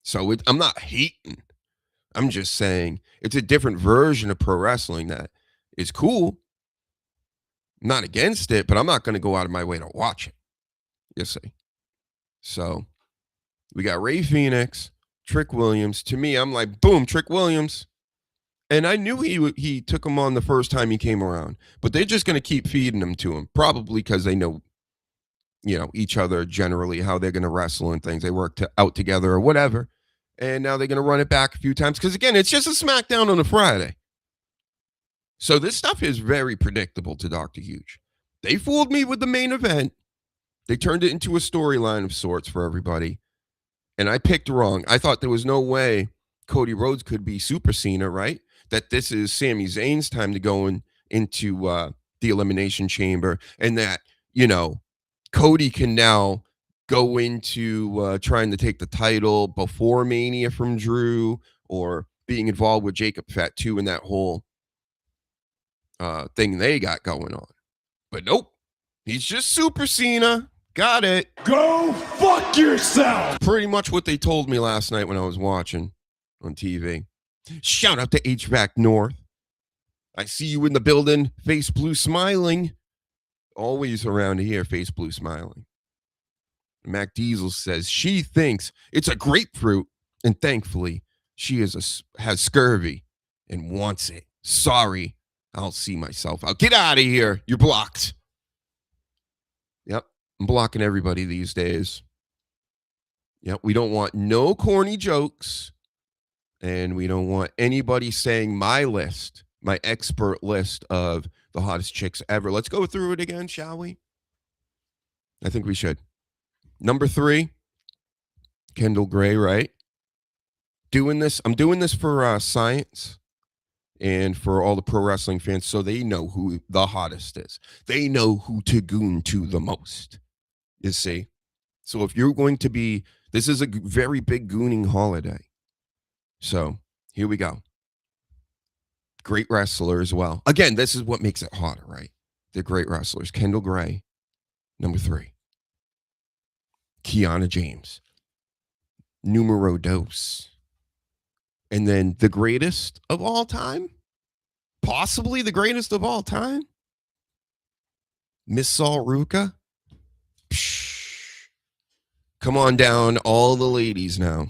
So I'm not hating. I'm just saying it's a different version of pro wrestling that is cool. I'm not against it, but I'm not going to go out of my way to watch it. You see. So we got Rey Fenix, Trick Williams. To me, I'm like, boom, Trick Williams. And I knew he took him on the first time he came around, but they're just going to keep feeding him to him, probably because they know, each other generally, how they're going to wrestle and things. They work out together or whatever. And now they're going to run it back a few times because, again, it's just a SmackDown on a Friday. So this stuff is very predictable to Dr. Huge. They fooled me with the main event. They turned it into a storyline of sorts for everybody. And I picked wrong. I thought there was no way Cody Rhodes could be Super Cena, right? That this is Sami Zayn's time to go into the Elimination Chamber. And that, Cody can now go into trying to take the title before Mania from Drew, or being involved with Jacob Fatu and that whole thing they got going on. But nope, he's just Super Cena. Got it. Go fuck yourself. Pretty much what they told me last night when I was watching on TV. Shout out to HVAC North. I see you in the building, face blue smiling. Always around here, face blue smiling. Mac Diesel says she thinks it's a grapefruit, and thankfully she has scurvy and wants it. Sorry, I'll see myself out. Get out of here. You're blocked. Yep, I'm blocking everybody these days. Yep, we don't want no corny jokes, and we don't want anybody saying my expert list of the hottest chicks ever. Let's go through it again, shall we? I think we should. Number 3, Kendall Gray, right? I'm doing this for science and for all the pro wrestling fans so they know who the hottest is. They know who to goon to the most, you see? So if you're going to be, this is a very big gooning holiday. So here we go. Great wrestler as well. Again, this is what makes it hotter, right? They're great wrestlers. Kendall Gray, number 3. Kiana James, numero dos. And then the greatest of all time, possibly the greatest of all time, Miss Sol Ruka. Come on down, all the ladies now.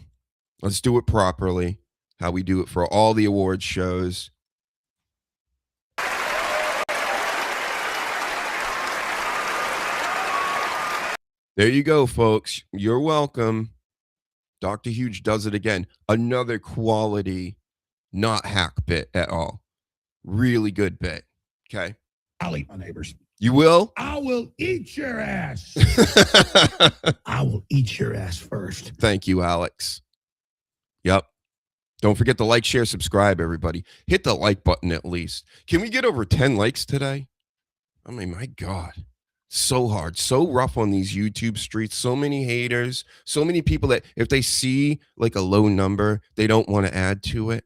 Let's do it properly, how we do it for all the awards shows. There you go, folks. You're welcome. Dr. Huge does it again. Another quality, not hack bit at all. Really good bit. Okay. I'll eat my neighbors. You will? I will eat your ass. I will eat your ass first. Thank you, Alex. Yep. Don't forget to like, share, subscribe, everybody. Hit the like button at least. Can we get over 10 likes today? I mean, my God. So hard, so rough on these YouTube streets. So many haters, so many people that if they see like a low number, they don't want to add to it.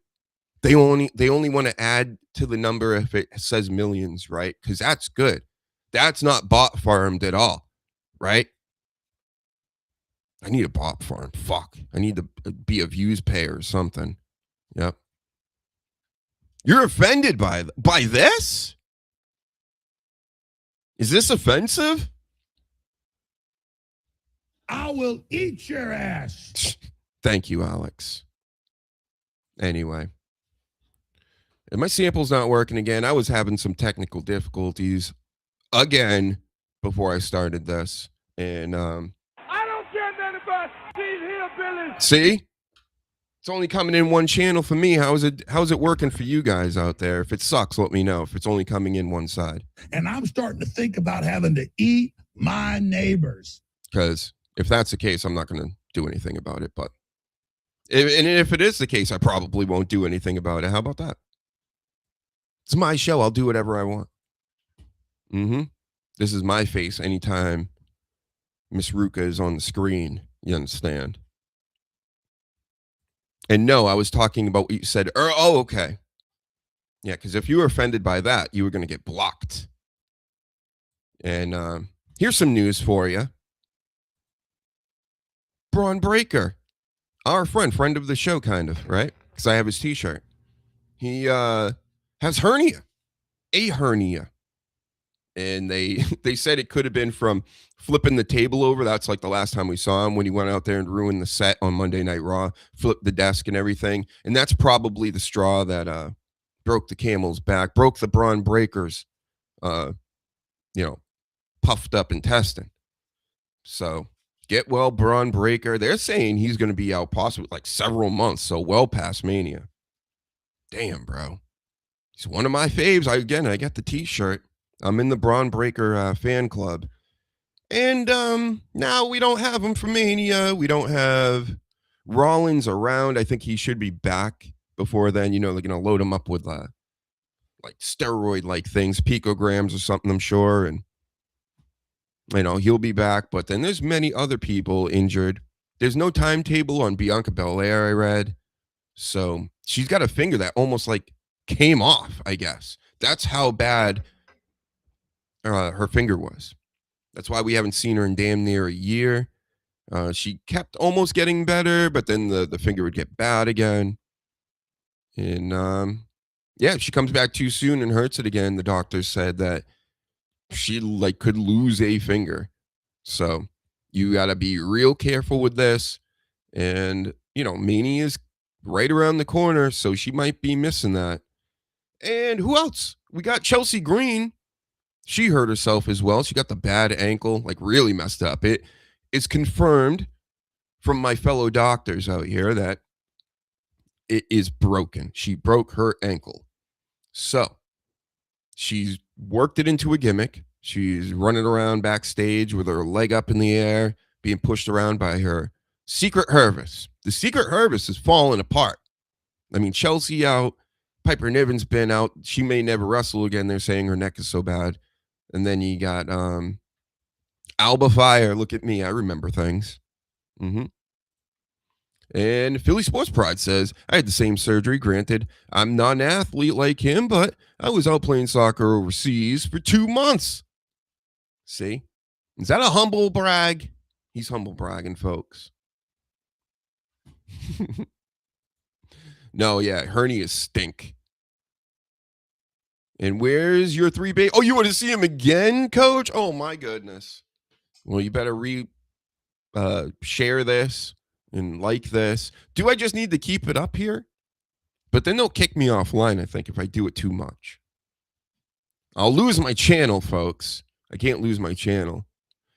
They only want to add to the number if it says millions, right? Because that's good. That's not bot farmed at all, right? I need a bot farm. Fuck. I need to be a views payer or something. Yep. You're offended by this? Is this offensive? I will eat your ass. Thank you, Alex. Anyway. And my sample's not working again. I was having some technical difficulties again before I started this. And I don't care nothing about these hillbillies. see? It's only coming in one channel for me. How's it working for you guys out there? If it sucks, let me know. If it's only coming in one side. And I'm starting to think about having to eat my neighbors. Because if that's the case, I'm not going to do anything about it. But And if it is the case, I probably won't do anything about it. How about that? It's my show. I'll do whatever I want. This is my face anytime Miss Ruka is on the screen. You understand? And no, I was talking about what you said. Oh, okay. Yeah, because if you were offended by that, you were going to get blocked. And here's some news for you. Braun Breaker, our friend of the show, kind of, right? Because I have his t-shirt. He has hernia, a hernia. And they said it could have been from flipping the table over. That's like the last time we saw him when he went out there and ruined the set on Monday Night Raw, flipped the desk and everything. And that's probably the straw that broke the camel's back, broke the Braun Breaker's, puffed up intestine. So get well, Braun Breaker. They're saying he's going to be out possibly like several months, so well past Mania. Damn, bro. He's one of my faves. I got the t-shirt. I'm in the Braun Breaker fan club. And now we don't have him for Mania. We don't have Rollins around. I think he should be back before then. They're going to load him up with like steroid-like things, picograms or something, I'm sure. And, he'll be back. But then there's many other people injured. There's no timetable on Bianca Belair, I read. So she's got a finger that almost like came off, I guess. That's how bad her finger was. That's why we haven't seen her in damn near a year. She kept almost getting better, but then the finger would get bad again. And if she comes back too soon and hurts it again, the doctor said that she could lose a finger. So you got to be real careful with this. And, Mania is right around the corner, so she might be missing that. And who else? We got Chelsea Green. She hurt herself as well. She got the bad ankle, really messed up. It is confirmed from my fellow doctors out here that it is broken. She broke her ankle. So she's worked it into a gimmick. She's running around backstage with her leg up in the air, being pushed around by her Secret Hervis. The Secret Hervis is falling apart. Chelsea out. Piper Niven's been out. She may never wrestle again. They're saying her neck is so bad. And then you got Alba Fire. Look at me. I remember things. And Philly Sports Pride says, I had the same surgery. Granted, I'm not an athlete like him, but I was out playing soccer overseas for 2 months. See? Is that a humble brag? He's humble bragging, folks. No, yeah, hernias stink. And where's your 3 baby? Oh, you want to see him again, Coach? Oh, my goodness. Well, you better share this and like this. Do I just need to keep it up here? But then they'll kick me offline, I think, if I do it too much. I'll lose my channel, folks. I can't lose my channel.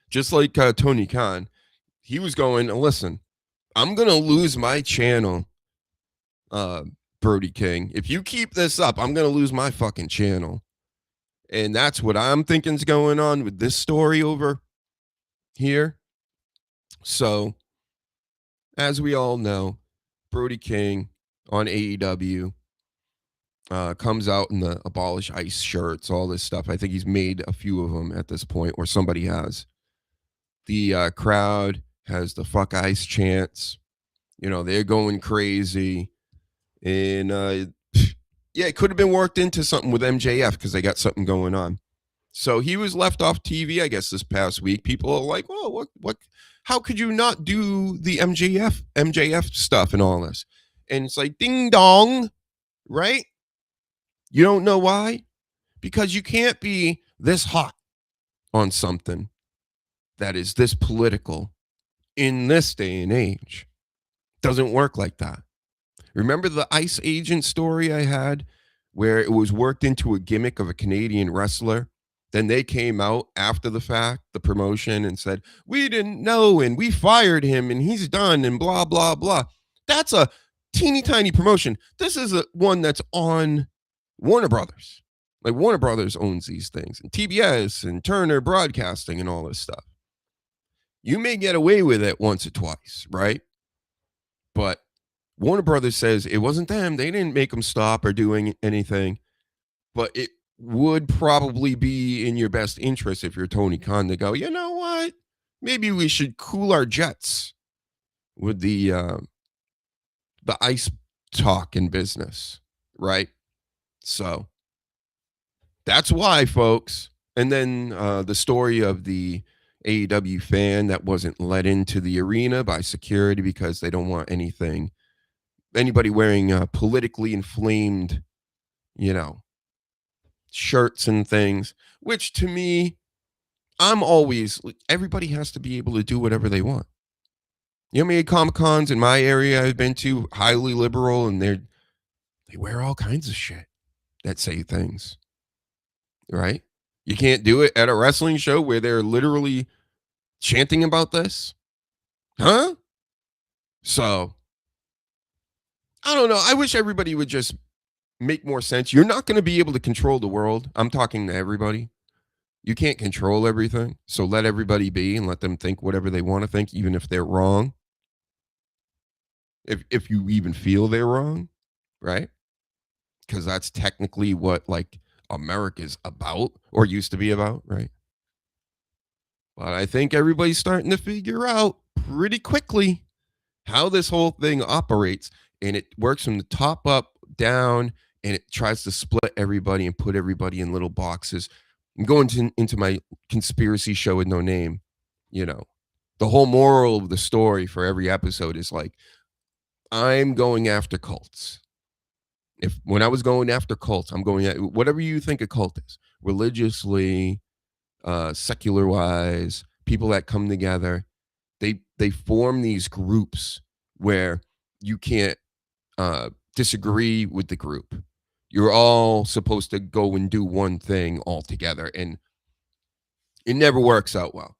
Just like Tony Khan. He was going, listen, I'm going to lose my channel, Brody King. If you keep this up, I'm going to lose my fucking channel. And that's what I'm thinking's going on with this story over here. So, as we all know, Brody King on AEW comes out in the Abolish ICE shirts, all this stuff. I think he's made a few of them at this point, or somebody has. The crowd has the fuck ICE chants. They're going crazy. And, it could have been worked into something with MJF because they got something going on. So he was left off TV, I guess, this past week. People are like, "Whoa, what? How could you not do the MJF stuff and all this?" And it's like, ding dong, right? You don't know why? Because you can't be this hot on something that is this political in this day and age. Doesn't work like that. Remember the ICE agent story I had where it was worked into a gimmick of a Canadian wrestler? Then they came out after the fact, the promotion, and said, we didn't know, and we fired him, and he's done, and blah, blah, blah. That's a teeny tiny promotion. This is one that's on Warner Brothers. Like Warner Brothers owns these things, and TBS and Turner Broadcasting and all this stuff. You may get away with it once or twice, right? But Warner Brothers says it wasn't them. They didn't make them stop or doing anything, but it would probably be in your best interest if you're Tony Khan to go, you know what? Maybe we should cool our jets with the ice talk in business, right? So that's why, folks. And then the story of the AEW fan that wasn't let into the arena by security because they don't want anybody wearing politically inflamed, shirts and things, which to me, everybody has to be able to do whatever they want. You know how many Comic-Cons in my area I've been to, highly liberal, and they wear all kinds of shit that say things, right? You can't do it at a wrestling show where they're literally chanting about this? Huh? So, I don't know. I wish everybody would just make more sense. You're not going to be able to control the world. I'm talking to everybody. You can't control everything. So let everybody be and let them think whatever they want to think, even if they're wrong. If you even feel they're wrong, right? Because that's technically what like America's about or used to be about, right? But I think everybody's starting to figure out pretty quickly how this whole thing operates, and it works from the top up, down, and it tries to split everybody and put everybody in little boxes. I'm going into my conspiracy show with no name. The whole moral of the story for every episode is like, I'm going after cults. When I was going after cults, I'm going at whatever you think a cult is, religiously, secular wise, people that come together, they form these groups where you can't disagree with the group. You're all supposed to go and do one thing all together, and it never works out well.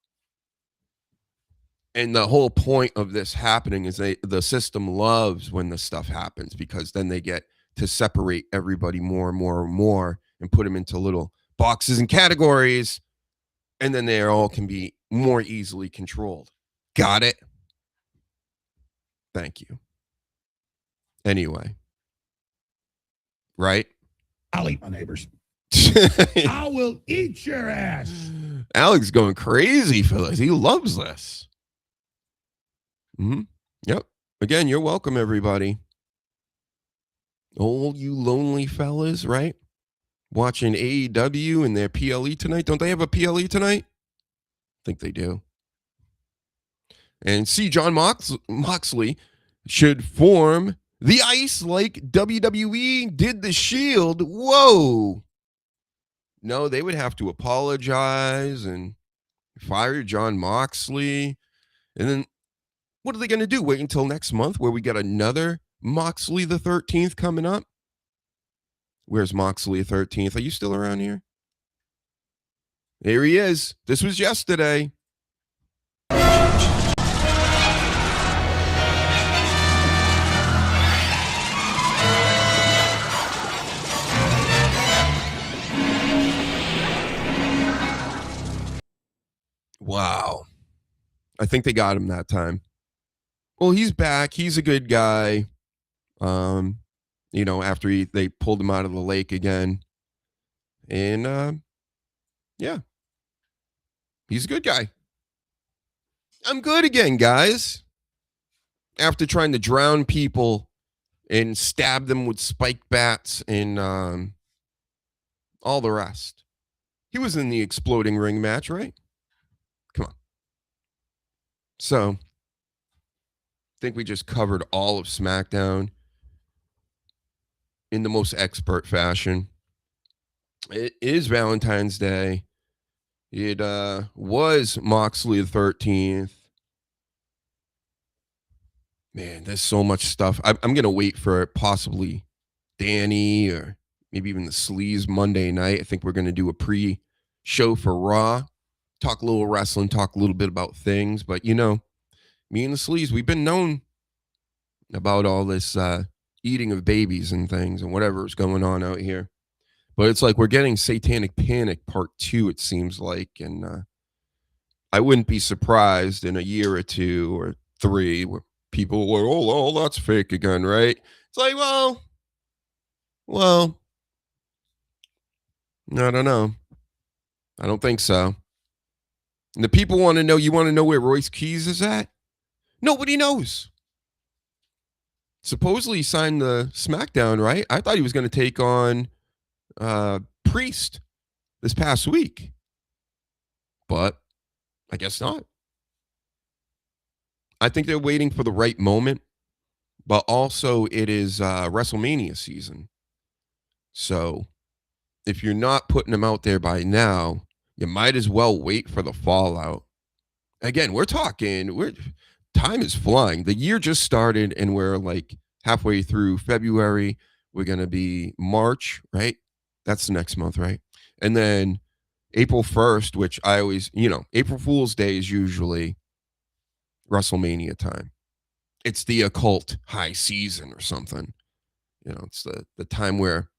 And the whole point of this happening is the system loves when this stuff happens, because then they get to separate everybody more and more and more and put them into little boxes and categories, and then they all can be more easily controlled. Got it? Thank you. Anyway. Right? I'll eat my neighbors. I will eat your ass. Alex going crazy for this. He loves this. Yep. Again, you're welcome, everybody. All you lonely fellas, right? Watching AEW and their PLE tonight. Don't they have a PLE tonight? I think they do. And see, John Moxley should form the ice like WWE did the Shield. Whoa. No, they would have to apologize and fire John Moxley. And then what are they going to do? Wait until next month where we got another Moxley the 13th coming up? Where's Moxley the 13th? Are you still around here? There he is. This was yesterday. Wow. I think they got him that time. Well, he's back. He's a good guy. After they pulled him out of the lake again. And, yeah. He's a good guy. I'm good again, guys. After trying to drown people and stab them with spike bats and all the rest. He was in the exploding ring match, right? Come on. So, I think we just covered all of SmackDown in the most expert fashion. It is Valentine's Day. It was Moxley the 13th. Man, there's so much stuff. I'm going to wait for possibly Danny or maybe even the Sleaze Monday night. I think we're going to do a pre-show for Raw. Talk a little wrestling, talk a little bit about things. But, me and the Sleaze, we've been known about all this eating of babies and things and whatever is going on out here. But it's like we're getting Satanic Panic Part 2, it seems like. And I wouldn't be surprised in a year or two or three where people were, oh, that's fake again, right? It's like, well, I don't know. I don't think so. And the people want to know, you want to know where Royce Keys is at? Nobody knows. Supposedly he signed the SmackDown, right? I thought he was going to take on Priest this past week. But I guess not. I think they're waiting for the right moment. But also it is WrestleMania season. So if you're not putting them out there by now, you might as well wait for the fallout. Again, time is flying. The year just started and we're like halfway through February. We're going to be March, right? That's the next month, right? And then April 1st, which I always, April Fool's Day is usually WrestleMania time. It's the occult high season or something. It's the time where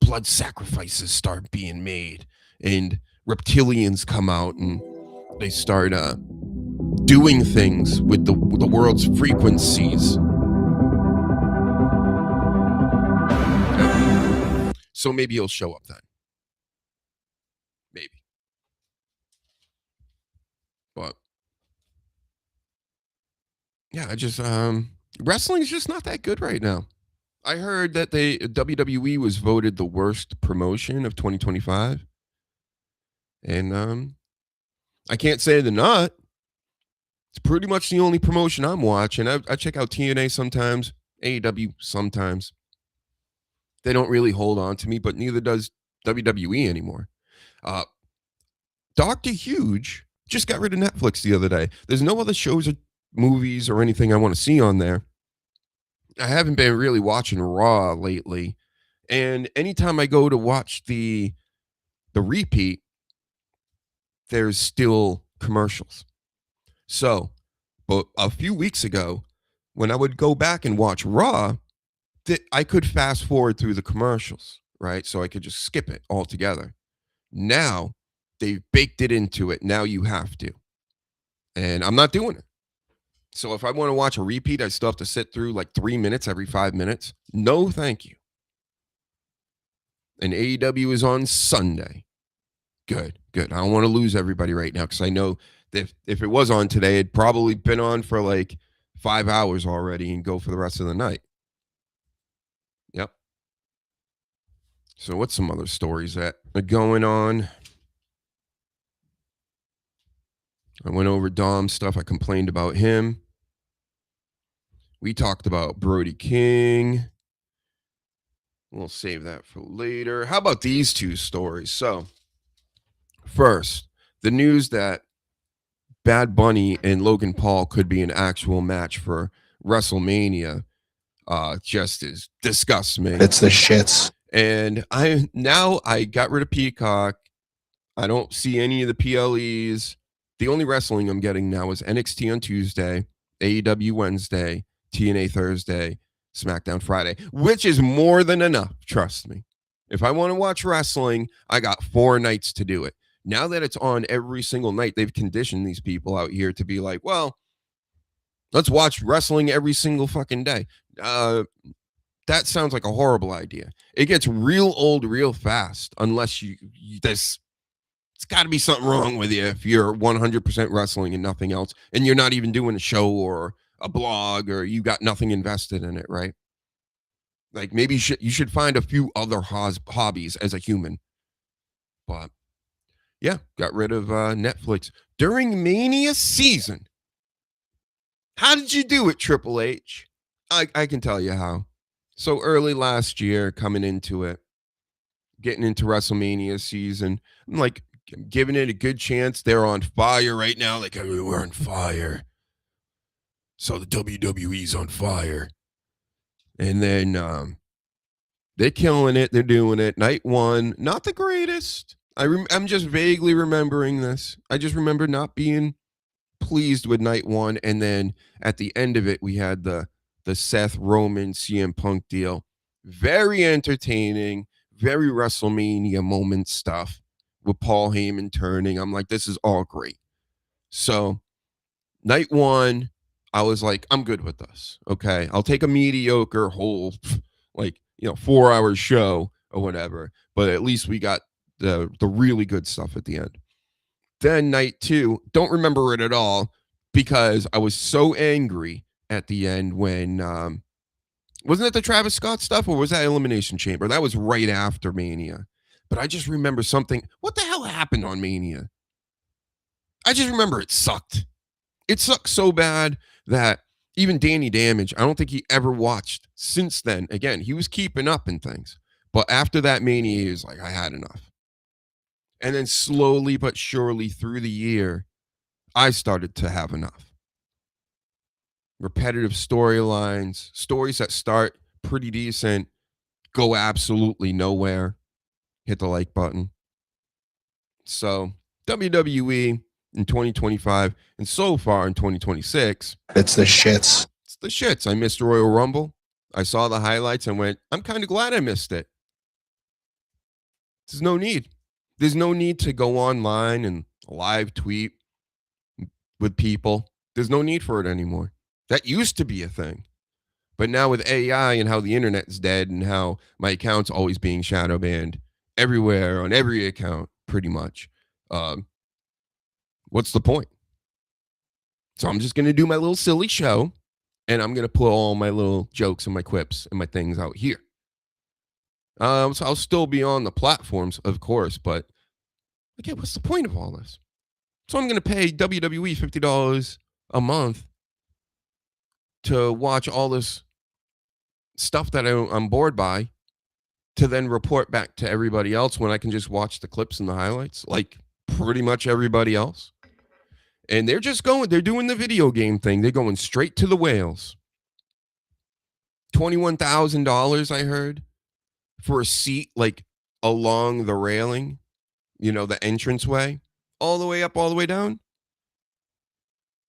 blood sacrifices start being made and reptilians come out and they start doing things with the world's frequencies. So maybe he'll show up then. Maybe. But yeah, wrestling is just not that good right now. I heard that WWE was voted the worst promotion of 2025. And I can't say they're not. It's pretty much the only promotion I'm watching. I check out TNA sometimes, AEW sometimes. They don't really hold on to me, but neither does WWE anymore. Dr. Huge just got rid of Netflix the other day. There's no other shows or movies or anything I want to see on there. I haven't been really watching Raw lately. And anytime I go to watch the repeat, there's still commercials. So, but a few weeks ago, when I would go back and watch Raw, I could fast forward through the commercials, right? So I could just skip it altogether. Now, they've baked it into it. Now you have to. And I'm not doing it. So if I want to watch a repeat, I still have to sit through like 3 minutes every 5 minutes. No, thank you. And AEW is on Sunday. Good. I don't want to lose everybody right now because I know that if it was on today, it'd probably been on for like 5 hours already and go for the rest of the night. Yep. So what's some other stories that are going on? I went over Dom's stuff. I complained about him. We talked about Brody King. We'll save that for later. How about these two stories? So, first, the news that Bad Bunny and Logan Paul could be an actual match for WrestleMania just disgusts me. It's the shits. And I got rid of Peacock. I don't see any of the PLEs. The only wrestling I'm getting now is NXT on Tuesday, AEW Wednesday, TNA Thursday, SmackDown Friday, which is more than enough. Trust me. If I want to watch wrestling, I got 4 nights to do it. Now that it's on every single night, they've conditioned these people out here to be like, well, let's watch wrestling every single fucking day. That sounds like a horrible idea. It gets real old real fast unless it's got to be something wrong with you if you're 100% wrestling and nothing else, and you're not even doing a show or a blog or you got nothing invested in it, right? Like maybe you should find a few other hobbies as a human. But yeah, got rid of Netflix during Mania season. How did you do it, Triple H? I can tell you how. So early last year, coming into it, getting into WrestleMania season, I'm like giving it a good chance. They're on fire right now. Like, we're on fire. So the WWE's on fire. And then they're killing it. They're doing it. Night 1, not the greatest. I'm just vaguely remembering this. I just remember not being pleased with night 1. And then at the end of it, we had the Seth Roman CM Punk deal. Very entertaining, very WrestleMania moment stuff with Paul Heyman turning. I'm like, this is all great. So night 1, I was like, I'm good with this. Okay. I'll take a mediocre whole, 4-hour show or whatever, but at least we got the really good stuff at the end. Then night 2, don't remember it at all because I was so angry at the end when, wasn't it the Travis Scott stuff or was that Elimination Chamber? That was right after Mania. But I just remember something. What the hell happened on Mania? I just remember it sucked. It sucked so bad that even Danny Damage, I don't think he ever watched since then. Again, he was keeping up and things. But after that Mania, he was like, I had enough. And then slowly but surely through the year, I started to have enough. Repetitive storylines, stories that start pretty decent, go absolutely nowhere. Hit the like button. So WWE in 2025 and so far in 2026. It's the shits. It's the shits. I missed Royal Rumble. I saw the highlights and went, I'm kind of glad I missed it. There's no need. There's no need to go online and live tweet with people. There's no need for it anymore. That used to be a thing. But now with AI and how the internet's dead and how my account's always being shadow banned everywhere on every account, pretty much. What's the point? So I'm just going to do my little silly show and I'm going to put all my little jokes and my quips and my things out here. So I'll still be on the platforms, of course, but again, what's the point of all this? So I'm going to pay WWE $50 a month to watch all this stuff that I'm bored by to then report back to everybody else when I can just watch the clips and the highlights like pretty much everybody else. And they're doing the video game thing. They're going straight to the whales. $21,000, I heard, for a seat like along the railing, the entranceway, all the way up, all the way down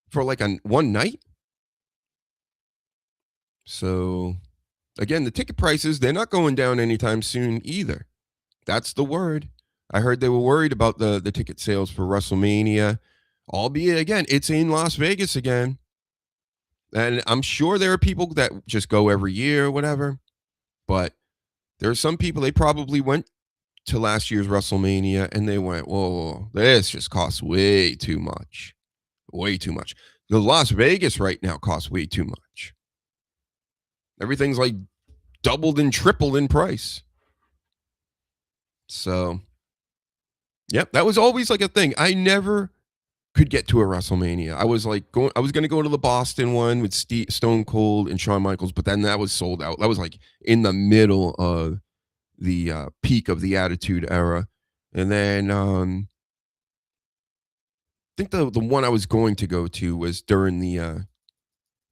for like one night. So again, the ticket prices, they're not going down anytime soon either. That's the word. I heard they were worried about the ticket sales for WrestleMania, albeit, again, it's in Las Vegas again. And I'm sure there are people that just go every year or whatever. But there are some people, they probably went to last year's WrestleMania and they went, whoa, this just costs way too much. Way too much. The Las Vegas right now costs way too much. Everything's like doubled and tripled in price. So, yep, that was always like a thing. I never could get to a WrestleMania. I was going to go to the Boston one with Stone Cold and Shawn Michaels, but then that was sold out. That was like in the middle of the peak of the Attitude Era. And then I think the one I was going to go to was during the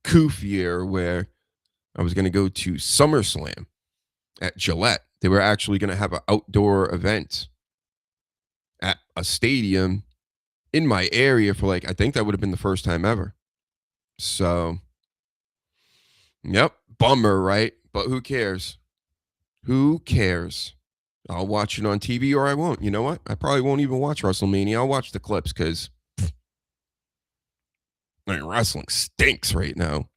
Coof year where I was going to go to SummerSlam at Gillette. They were actually going to have an outdoor event at a stadium in my area for I think that would have been the first time ever. So, yep, bummer, right? But who cares? Who cares? I'll watch it on TV or I won't. You know what? I probably won't even watch WrestleMania. I'll watch the clips because wrestling stinks right now.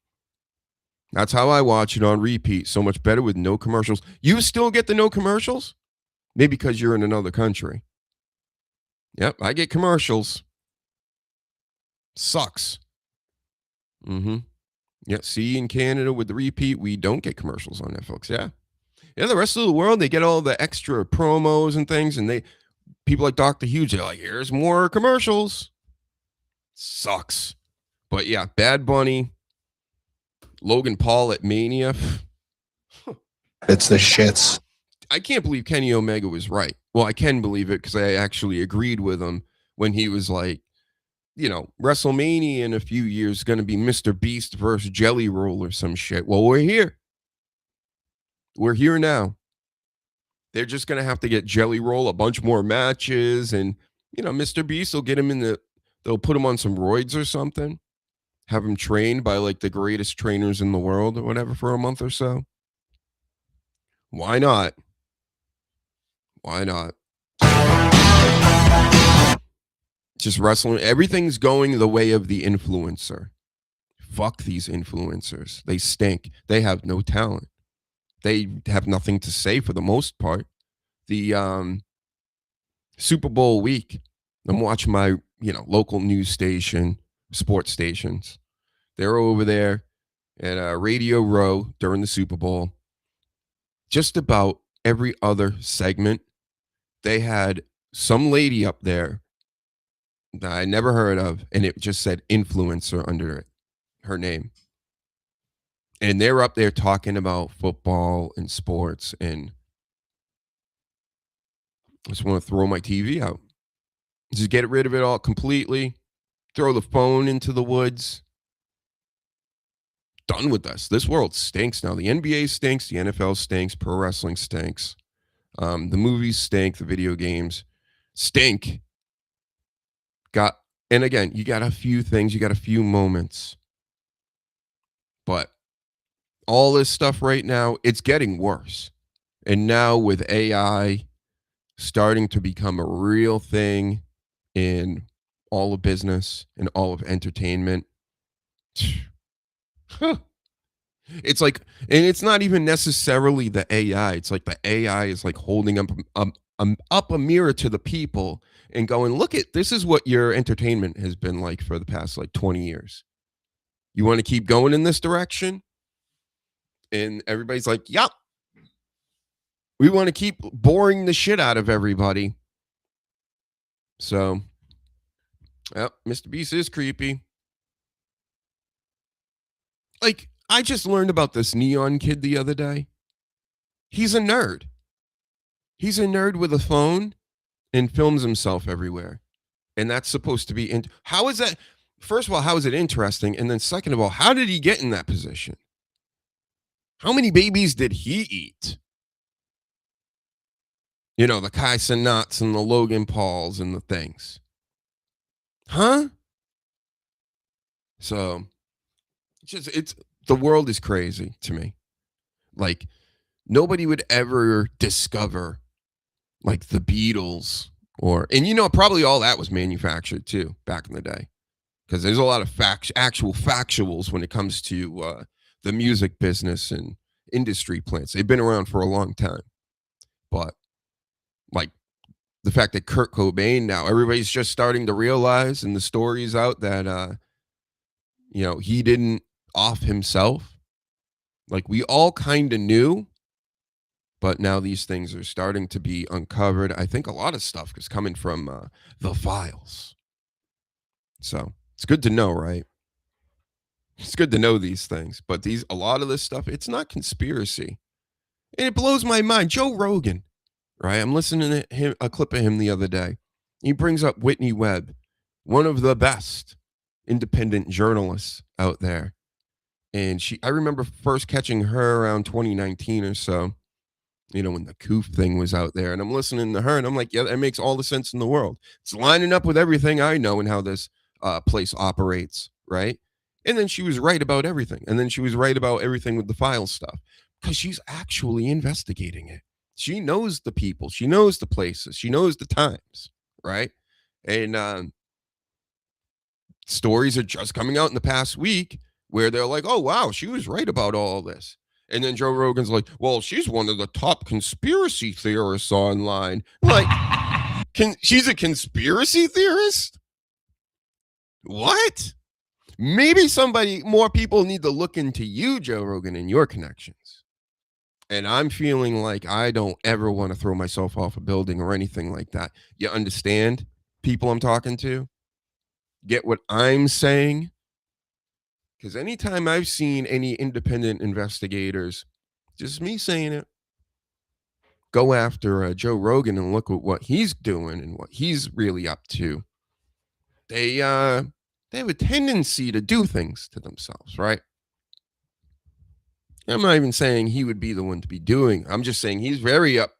That's how I watch it on repeat. So much better with no commercials. You still get the no commercials? Maybe because you're in another country. Yep, I get commercials. Sucks. Yeah, see, in Canada with the repeat, we don't get commercials on Netflix. Yeah. Yeah, the rest of the world, they get all the extra promos and things, and people like Dr. Huge, they're like, here's more commercials. Sucks. But yeah, Bad Bunny, Logan Paul at Mania. It's the shits. I can't believe Kenny Omega was right. Well, I can believe it because I actually agreed with him when he was like, WrestleMania in a few years is going to be Mr. Beast versus Jelly Roll or some shit. Well, we're here. We're here now. They're just going to have to get Jelly Roll a bunch more matches. And, Mr. Beast will get him they'll put him on some roids or something. Have him trained by the greatest trainers in the world or whatever for a month or so. Why not? Why not? Just wrestling. Everything's going the way of the influencer. fuck these influencers. They stink. They have no talent. They have nothing to say for the most part. The Super Bowl week, I'm watching my, local news station, sports stations. They're over there at Radio Row during the Super Bowl. Just about every other segment, they had some lady up there that I never heard of, and it just said influencer under it, her name. And they're up there talking about football and sports, and I just want to throw my TV out. Just get rid of it all completely. Throw the phone into the woods. Done with this. This world stinks now. The NBA stinks. The NFL stinks. Pro wrestling stinks. The movies stink. The video games stink. And again, you got a few things. You got a few moments. But all this stuff right now, it's getting worse. And now with AI starting to become a real thing in all of business and all of entertainment, it's like, and it's not even necessarily the AI. It's like the AI is like holding up a mirror to the people and going, look at, this is what your entertainment has been like for the past like 20 years. You want to keep going in this direction? And everybody's like, yep. We want to keep boring the shit out of everybody. So, yep, Mr. Beast is creepy. Like, I just learned about this Neon kid the other day. He's a nerd. He's a nerd with a phone and films himself everywhere. And that's supposed to be... How is that... First of all, how is it interesting? And then second of all, how did he get in that position? How many babies did he eat? You know, the Kai Cenats and the Logan Pauls and the things. Huh? So, the world is crazy to me. Like, nobody would ever discover, like, the Beatles and probably all that was manufactured too back in the day. Because there's a lot of actual factuals when it comes to the music business and industry plants. They've been around for a long time. But, like, the fact that Kurt Cobain now, everybody's just starting to realize, and the story's out that, he didn't off himself. Like, we all kind of knew, but now these things are starting to be uncovered. I think a lot of stuff is coming from the files. So it's good to know, right? It's good to know these things, but a lot of this stuff, it's not conspiracy. And it blows my mind. Joe Rogan, right? I'm listening to a clip of him the other day. He brings up Whitney Webb, one of the best independent journalists out there. And I remember first catching her around 2019 or so, when the Coof thing was out there. And I'm listening to her and I'm like, yeah, that makes all the sense in the world. It's lining up with everything I know and how this place operates, right? And then she was right about everything. And then she was right about everything with the file stuff because she's actually investigating it. She knows the people. She knows the places. She knows the times, right? And stories are just coming out in the past week where they're like, oh, wow, she was right about all this. And then Joe Rogan's like, well, she's one of the top conspiracy theorists online. Like, she's a conspiracy theorist? What? Maybe more people need to look into you, Joe Rogan, and your connections. And I'm feeling like I don't ever want to throw myself off a building or anything like that. You understand, people I'm talking to? Get what I'm saying? Because anytime I've seen any independent investigators, just me saying it, go after Joe Rogan and look at what he's doing and what he's really up to, they have a tendency to do things to themselves, right? I'm not even saying he would be the one to be doing. I'm just saying he's very up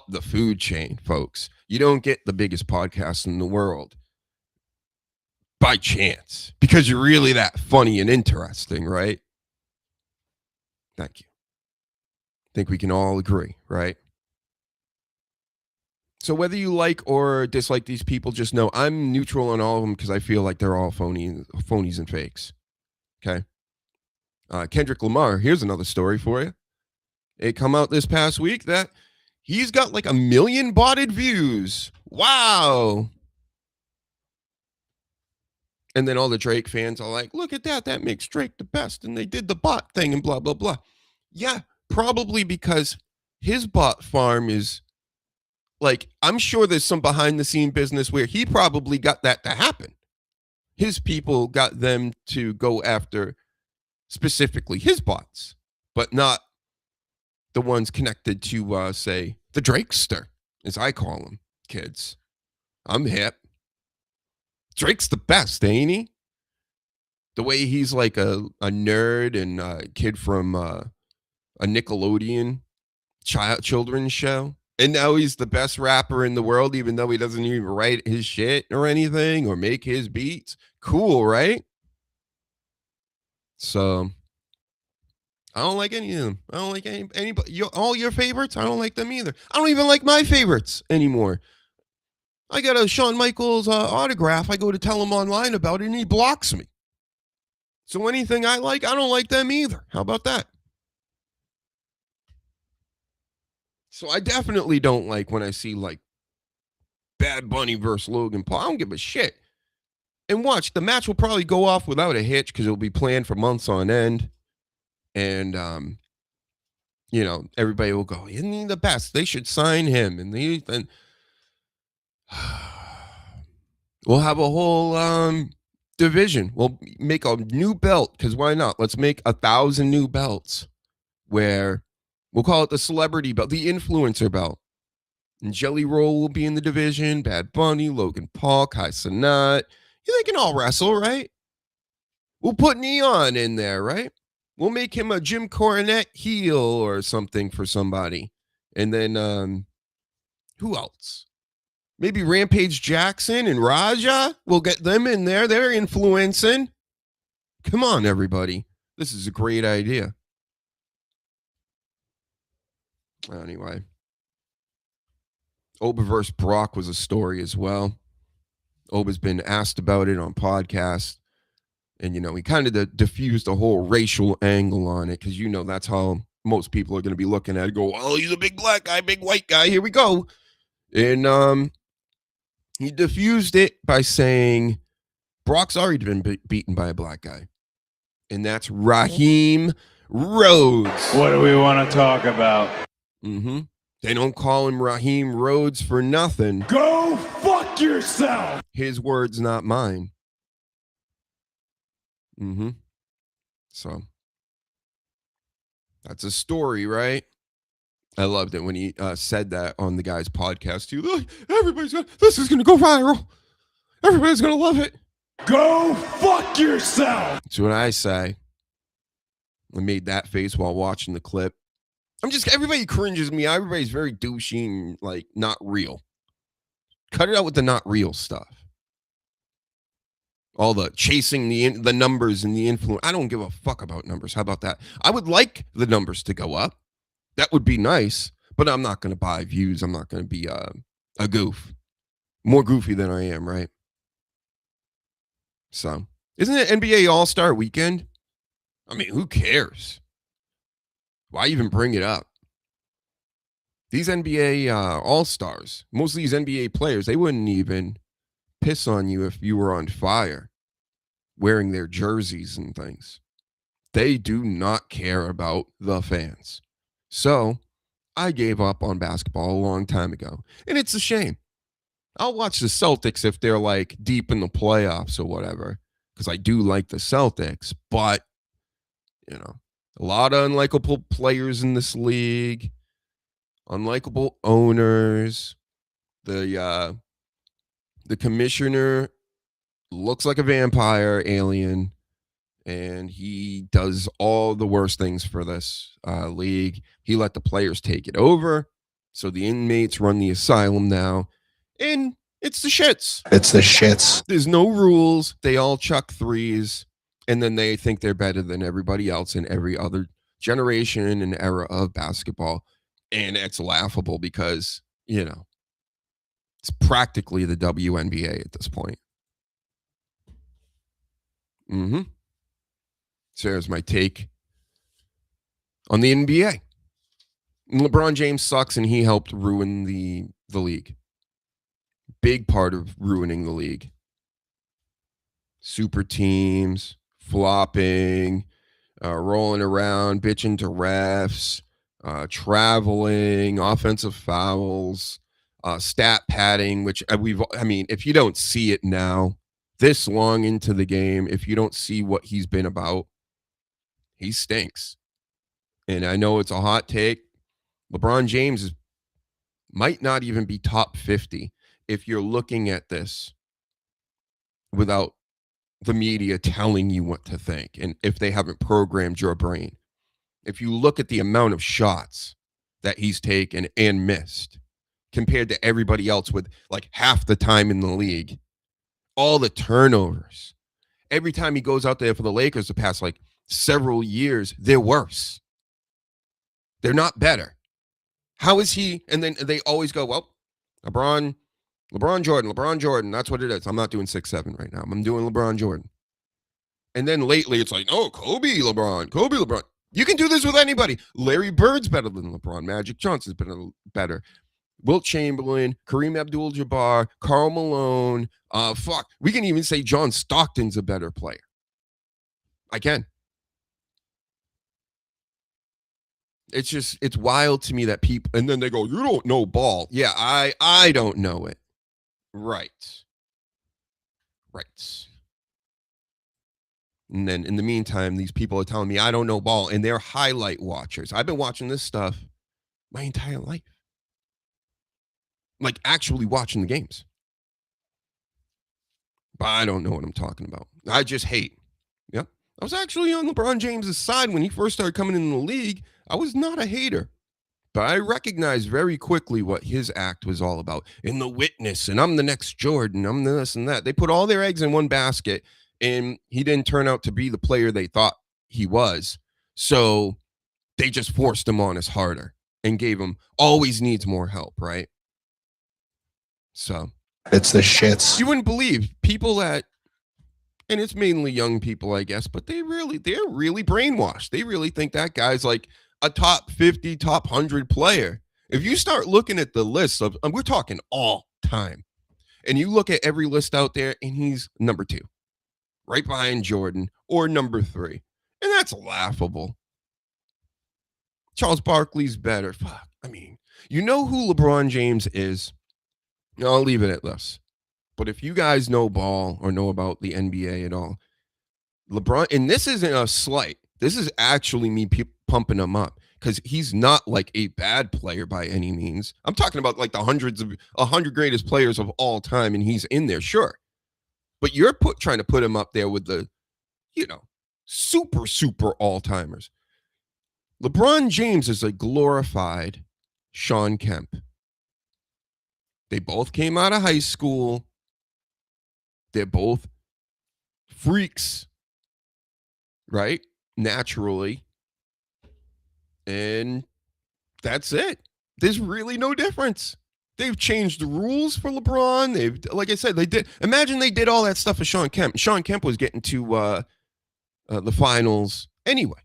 the food chain, folks. You don't get the biggest podcast in the world by chance because you're really that funny and interesting, right? Thank you. I think we can all agree, right? So whether you like or dislike these people, just know I'm neutral on all of them because I feel like they're all phonies and fakes. Okay? Kendrick Lamar, here's another story for you. It come out this past week that he's got like 1 million botted views. Wow. And then all the Drake fans are like, look at that. That makes Drake the best. And they did the bot thing and blah, blah, blah. Yeah, probably because his bot farm is like, I'm sure there's some behind the scene business where he probably got that to happen. His people got them to go after specifically his bots, but not the ones connected to, say, the Drakester, as I call them, kids. I'm hip. Drake's the best, ain't he? The way he's like a nerd and a kid from a Nickelodeon children's show. And now he's the best rapper in the world, even though he doesn't even write his shit or anything or make his beats. Cool, right? So I don't like any of them. I don't like anybody. All your favorites, I don't like them either. I don't even like my favorites anymore. I got a Shawn Michaels autograph. I go to tell him online about it, and he blocks me. So anything I like, I don't like them either. How about that? So I definitely don't like when I see like Bad Bunny versus Logan Paul. I don't give a shit. And watch, the match will probably go off without a hitch because it'll be planned for months on end. And, everybody will go, isn't he the best? They should sign him. And we'll have a whole division. We'll make a new belt because why not? Let's make 1,000 new belts where we'll call it the celebrity belt, the influencer belt. And Jelly Roll will be in the division. Bad Bunny, Logan Paul, Kai Cenat. They can all wrestle, right? We'll put Neon in there, right? We'll make him a Jim Cornette heel or something for somebody. And then who else? Maybe Rampage Jackson and Raja. We'll get them in there. They're influencing. Come on, everybody. This is a great idea. Anyway. Oba versus Brock was a story as well. Oba's been asked about it on podcasts. And, he kind of diffused the whole racial angle on it because, that's how most people are going to be looking at it. Go, oh, he's a big black guy, big white guy. Here we go. And he diffused it by saying Brock's already been beaten by a black guy. And that's Raheem Rhodes. What do we want to talk about? Mm-hmm. They don't call him Raheem Rhodes for nothing. Go fuck yourself. His words, not mine. Mm-hmm. So that's a story, right? I loved it when he said that on the guy's podcast too. Look, this is gonna go viral. Everybody's gonna love it. Go fuck yourself. That's what I say. I made that face while watching the clip. Everybody cringes me. Everybody's very douchey and like not real. Cut it out with the not real stuff. All the chasing the numbers and the influence. I don't give a fuck about numbers. How about that? I would like the numbers to go up. That would be nice, but I'm not going to buy views. I'm not going to be a goof. More goofy than I am, right? So, isn't it NBA All-Star Weekend? I mean, who cares? Why even bring it up? These NBA All-Stars, most of these NBA players, they wouldn't even piss on you if you were on fire wearing their jerseys and things. They do not care about the fans. So I gave up on basketball a long time ago. And it's a shame. I'll watch the Celtics if they're like deep in the playoffs or whatever, because I do like the Celtics. But, a lot of unlikable players in this league, unlikable owners. The commissioner looks like a vampire alien, and he does all the worst things for this league. He let the players take it over, so the inmates run the asylum now, and it's the shits. It's the shits. There's no rules. They all chuck threes, and then they think they're better than everybody else in every other generation and era of basketball, and it's laughable because, it's practically the WNBA at this point. So there's my take on the NBA. LeBron James sucks, and he helped ruin the league. Big part of ruining the league. Super teams, flopping, rolling around, bitching to refs, traveling, offensive fouls, stat padding, which if you don't see it now, this long into the game, if you don't see what he's been about, he stinks. And I know it's a hot take. LeBron James might not even be top 50 if you're looking at this without the media telling you what to think, and if they haven't programmed your brain. If you look at the amount of shots that he's taken and missed compared to everybody else with like half the time in the league, all the turnovers, every time he goes out there for the Lakers the past like several years, they're worse. They're not better. How is he? And then they always go, well, LeBron Jordan. That's what it is. I'm not doing 6'7" right now. I'm doing LeBron Jordan. And then lately it's like, oh, Kobe LeBron. You can do this with anybody. Larry Bird's better than LeBron. Magic Johnson's better. Wilt Chamberlain, Kareem Abdul-Jabbar, Karl Malone. We can even say John Stockton's a better player. I can. It's wild to me that people, and then they go, you don't know ball. Yeah, I don't know it. Right. And then in the meantime, these people are telling me I don't know ball, and they're highlight watchers. I've been watching this stuff my entire life. Like actually watching the games. But I don't know what I'm talking about. I just hate. Yep. I was actually on LeBron James's side when he first started coming in the league. I was not a hater. But I recognized very quickly what his act was all about. In the witness, and I'm the next Jordan, I'm this and that. They put all their eggs in one basket, and he didn't turn out to be the player they thought he was. So they just forced him on us harder and gave him always needs more help, right? So it's the shits. You wouldn't believe people that, and it's mainly young people, I guess, but they're really brainwashed. They really think that guy's like a top 50, top 100 player. If you start looking at the list of, we're talking all time, and you look at every list out there, and he's number 2, right behind Jordan, or number 3, and that's laughable. Charles Barkley's better. Fuck. I mean, you know who LeBron James is? I'll leave it at this. But if you guys know ball or know about the NBA at all, LeBron, and this isn't a slight, this is actually me pumping him up, because he's not like a bad player by any means. I'm talking about like the 100 greatest players of all time, and he's in there, sure. But you're trying to put him up there with the, super all-timers. LeBron James is a glorified Sean Kemp. They both came out of high school. They're both freaks, right? Naturally. And that's it. There's really no difference. They've changed the rules for LeBron. Like I said, they did. Imagine they did all that stuff for Sean Kemp. Sean Kemp was getting to the finals anyway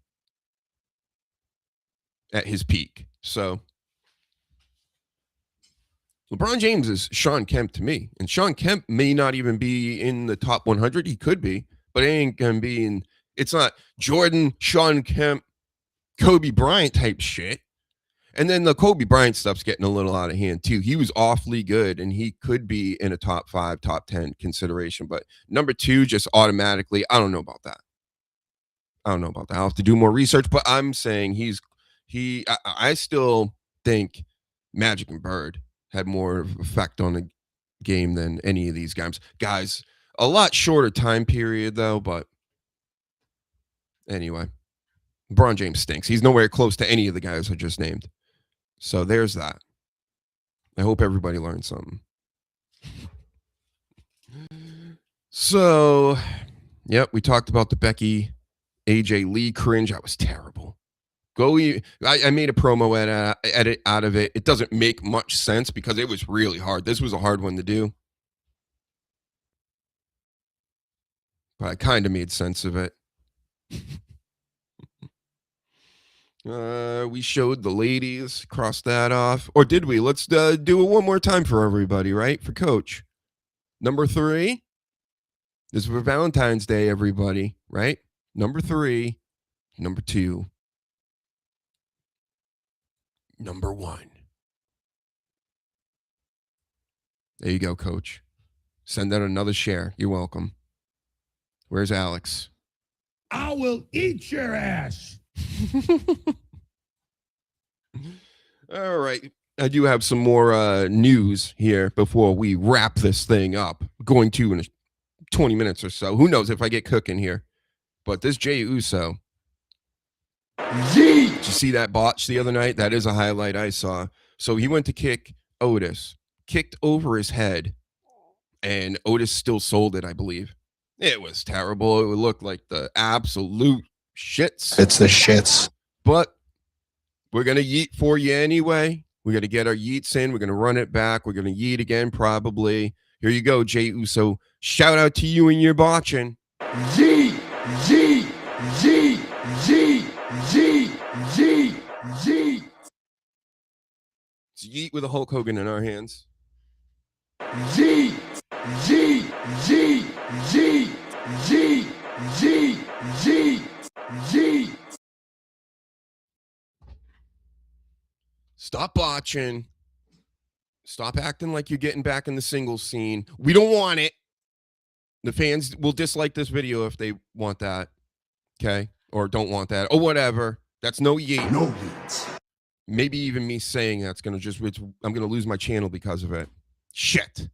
at his peak. So LeBron James is Sean Kemp to me. And Sean Kemp may not even be in the top 100. He could be, but it ain't going to be in. It's not Jordan, Sean Kemp, Kobe Bryant type shit. And then the Kobe Bryant stuff's getting a little out of hand too. He was awfully good, and he could be in a top 5, top 10 consideration. But number 2, just automatically, I don't know about that. I'll have to do more research, but I'm saying I still think Magic and Bird had more effect on the game than any of these guys. A lot shorter time period though, but anyway, LeBron James stinks. He's nowhere close to any of the guys I just named. So there's that. I hope everybody learned something. So, yep, we talked about the Becky AJ Lee cringe. That was terrible. I made a promo edit out of it. It doesn't make much sense because it was really hard. This was a hard one to do. But I kind of made sense of it. We showed the ladies, crossed that off. Or did we? Let's do it one more time for everybody, right? For Coach. Number 3. This is for Valentine's Day, everybody, right? Number 3. Number 2. Number 1. There you go, Coach. Send out another share. You're welcome. Where's Alex? I will eat your ass. All right. I do have some more news here before we wrap this thing up. Going to in 20 minutes or so. Who knows if I get cooking here. But this Jey Uso. Did you see that botch the other night? That is a highlight I saw. So he went to kick Otis. Kicked over his head. And Otis still sold it, I believe. It was terrible. It would look like the absolute shits. It's the shits. But we're going to yeet for you anyway. We're going to get our yeets in. We're going to run it back. We're going to yeet again, probably. Here you go, Jey Uso. Shout out to you and your botching. G, G, G, G, G, G, G. It's yeet with a Hulk Hogan in our hands. G, G, G, G, G, G, G, G. Stop botching. Stop acting like you're getting back in the singles scene. We don't want it. The fans will dislike this video if they want that. Okay? Or don't want that. Or whatever. That's no yeet. No yeets. Maybe even me saying that's going to just, I'm going to lose my channel because of it. Shit.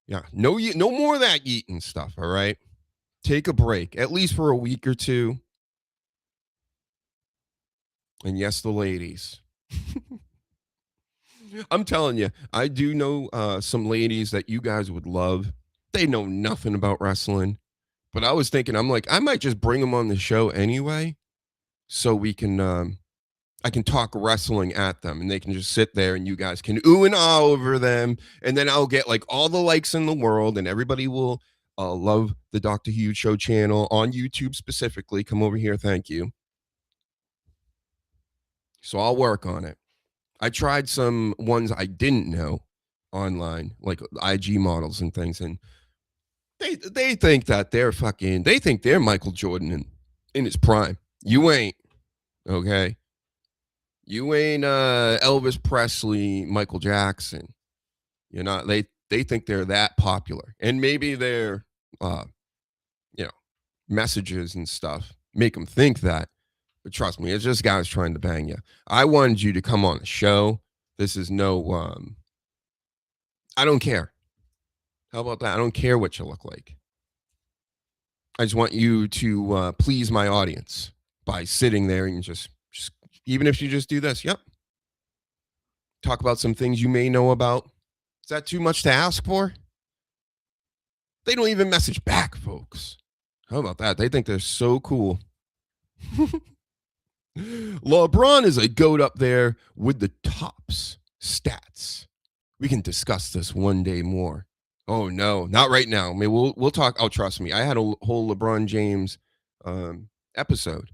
Yeah. No more of that yeeting stuff, all right? Take a break, at least for a week or two. And yes, the ladies. I'm telling you, I do know some ladies that you guys would love. They know nothing about wrestling. But I was thinking, I'm like, I might just bring them on the show anyway. So we can, I can talk wrestling at them. And they can just sit there and you guys can ooh and ah over them. And then I'll get like all the likes in the world. And everybody will love the Dr. Huge Show channel on YouTube specifically. Come over here. Thank you. So I'll work on it. I tried some ones I didn't know online, like IG models and things, and they think that they think they're Michael Jordan in his prime. You ain't, okay? You ain't Elvis Presley, Michael Jackson. You're not. They think they're that popular, and maybe their messages and stuff make them think that. But trust me, it's just guys trying to bang you. I wanted you to come on the show. This is no, I don't care. How about that? I don't care what you look like. I just want you to please my audience by sitting there and just even if you just do this. Yep. Talk about some things you may know about. Is that too much to ask for? They don't even message back, folks. How about that? They think they're so cool. LeBron is a goat up there with the tops stats. We can discuss this one day more. Oh no, not right now. I mean, we'll talk. Oh, trust me, I had a whole LeBron James episode.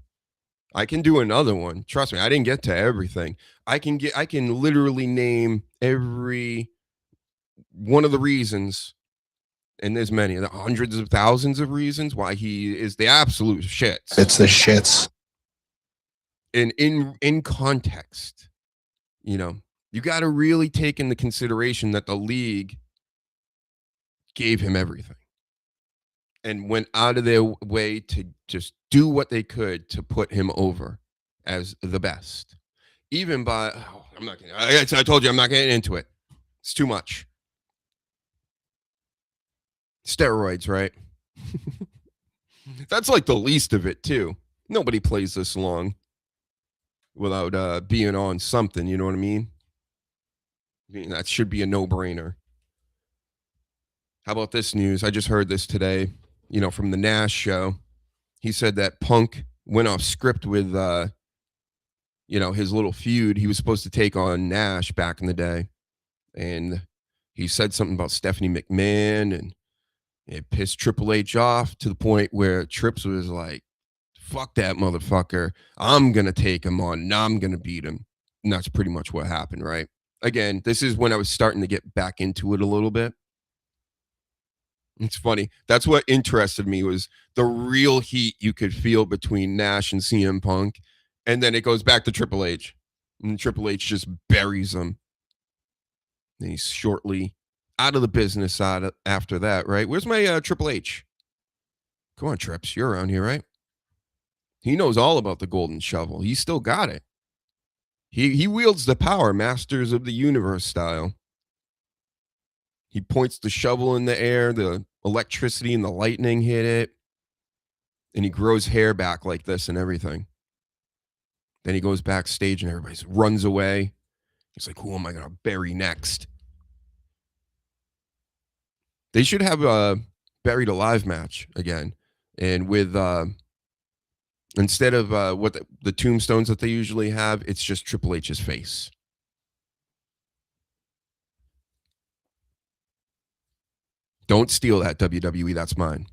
I can do another one. Trust me, I didn't get to everything. I can literally name every one of the reasons, and there's many, hundreds of thousands of reasons why he is the absolute shits. It's the shits. And in context, you got to really take into consideration that the league gave him everything and went out of their way to just do what they could to put him over as the best. Even by, I told you I'm not getting into it. It's too much. Steroids, right? That's like the least of it, too. Nobody plays this long without being on something, you know what I mean? That should be a no-brainer. How about this news? I just heard this today, from the Nash show. He said that Punk went off script with, his little feud. He was supposed to take on Nash back in the day. And he said something about Stephanie McMahon, and it pissed Triple H off to the point where Trips was like, fuck that motherfucker. I'm going to take him on and I'm going to beat him. And that's pretty much what happened, right? Again, this is when I was starting to get back into it a little bit. It's funny. That's what interested me was the real heat you could feel between Nash and CM Punk. And then it goes back to Triple H. And Triple H just buries him. And he's shortly out of the business side after that, right? Where's my Triple H? Come on, Trips. You're around here, right? He knows all about the golden shovel. He's still got it. He wields the power, Masters of the Universe style. He points the shovel in the air, the electricity and the lightning hit it, and he grows hair back like this and everything. Then he goes backstage and everybody runs away. He's like, who am I going to bury next? They should have a buried alive match again. And with, instead of what the tombstones that they usually have, it's just Triple H's face. Don't steal that, WWE. That's mine.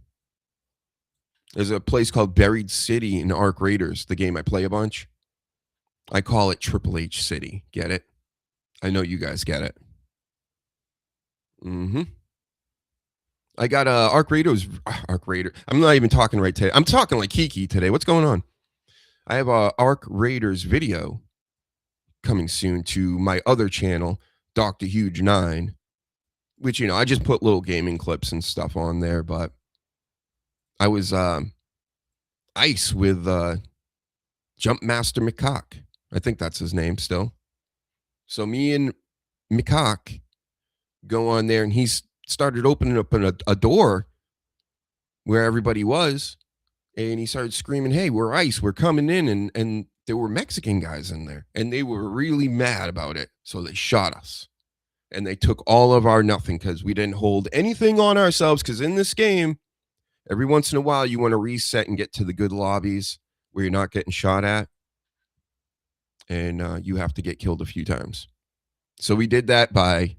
There's a place called Buried City in Arc Raiders, the game I play a bunch. I call it Triple H City. Get it? I know you guys get it. Mm-hmm. I got Arc Raiders. Arc Raider. I'm not even talking right today. I'm talking like Kiki today. What's going on? I have a Arc Raiders video coming soon to my other channel, DrHUGE9. Which, you know, I just put little gaming clips and stuff on there, but I was ice with Jumpmaster McCock. I think that's his name still. So me and McCock go on there, and he's started opening up a door where everybody was, and he started screaming, hey, we're ice, we're coming in, and there were Mexican guys in there, and they were really mad about it, so they shot us. And they took all of our nothing because we didn't hold anything on ourselves. Because in this game, every once in a while, you want to reset and get to the good lobbies where you're not getting shot at. And you have to get killed a few times. So we did that by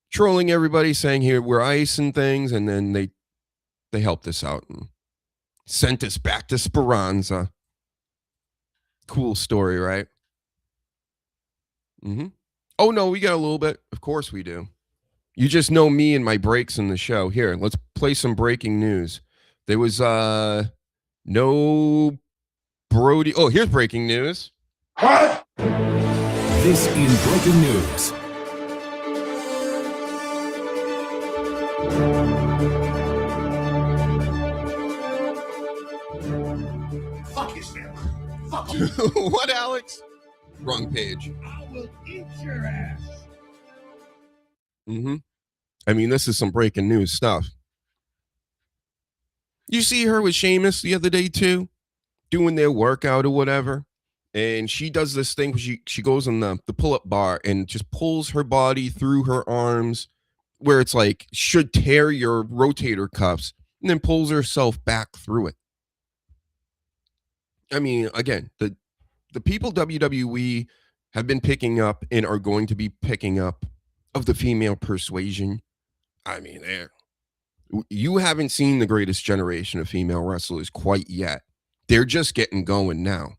trolling everybody, saying, here, we're ice and things. And then they helped us out and sent us back to Speranza. Cool story, right? Mm-hmm. Oh, no, we got a little bit. Of course we do. You just know me and my breaks in the show. Here, let's play some breaking news. There was no Brody. Oh, here's breaking news. What? This is breaking news. Fuck his family. Fuck him. What, Alex? Wrong page. I will eat your ass. Mm-hmm. I mean, this is some breaking news stuff. You see her with Sheamus the other day, too? Doing their workout or whatever. And she does this thing where she goes on the pull-up bar and just pulls her body through her arms where it's like should tear your rotator cuffs and then pulls herself back through it. I mean, again, the people WWE have been picking up and are going to be picking up of the female persuasion. I mean, you haven't seen the greatest generation of female wrestlers quite yet. They're just getting going now.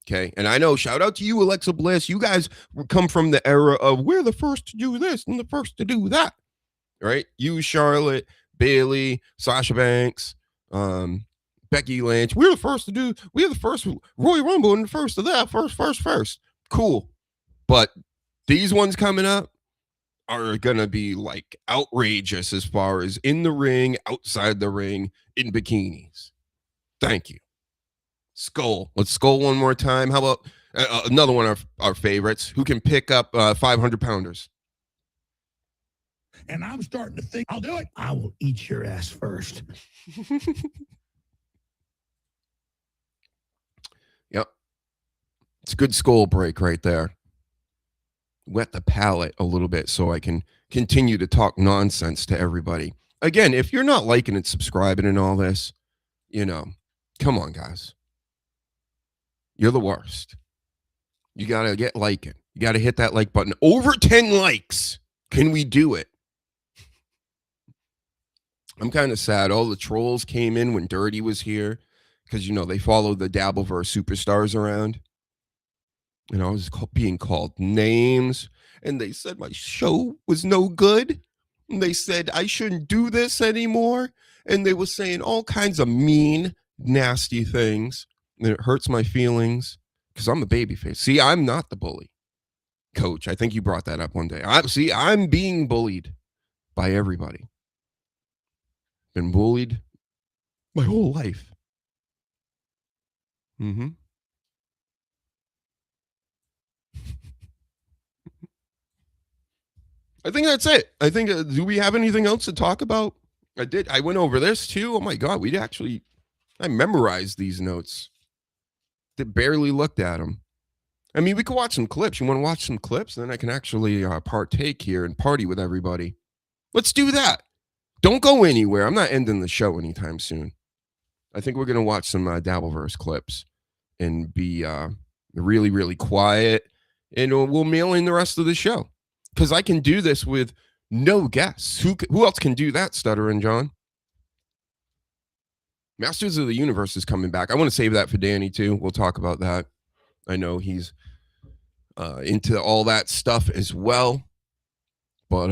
Okay. And I know, shout out to you, Alexa Bliss. You guys come from the era of we're the first to do this and the first to do that. Right? You, Charlotte, Bayley, Sasha Banks, Becky Lynch. We're the first Royal Rumble and the first of that. First. Cool. But these ones coming up are going to be like outrageous as far as in the ring, outside the ring, in bikinis. Thank you. Skull. Let's skull one more time. How about another one of our favorites who can pick up 500-pounders? And I'm starting to think, I'll do it. I will eat your ass first. Yep. It's a good skull break right there. Wet the palate a little bit so I can continue to talk nonsense to everybody. Again, if you're not liking and subscribing and all this, you know, come on, guys. You're the worst. You got to get liking. You got to hit that like button. Over 10 likes. Can we do it? I'm kind of sad. All the trolls came in when Dirty was here because, you know, they follow the Dabbleverse superstars around. And I was being called names. And they said my show was no good. And they said I shouldn't do this anymore. And they were saying all kinds of mean, nasty things. And it hurts my feelings because I'm a babyface. See, I'm not the bully. Coach, I think you brought that up one day. I'm being bullied by everybody. Been bullied my whole life. Mm-hmm. I think that's it. I think, do we have anything else to talk about? I went over this too. Oh my God, I memorized these notes. Barely looked at them. I mean, we could watch some clips. You want to watch some clips? Then I can actually partake here and party with everybody. Let's do that. Don't go anywhere. I'm not ending the show anytime soon. I think we're going to watch some Dabbleverse clips and be really, really quiet. And we'll mail in the rest of the show. Because I can do this with no guests. Who else can do that, Stuttering John? Masters of the Universe is coming back. I want to save that for Danny, too. We'll talk about that. I know he's into all that stuff as well. But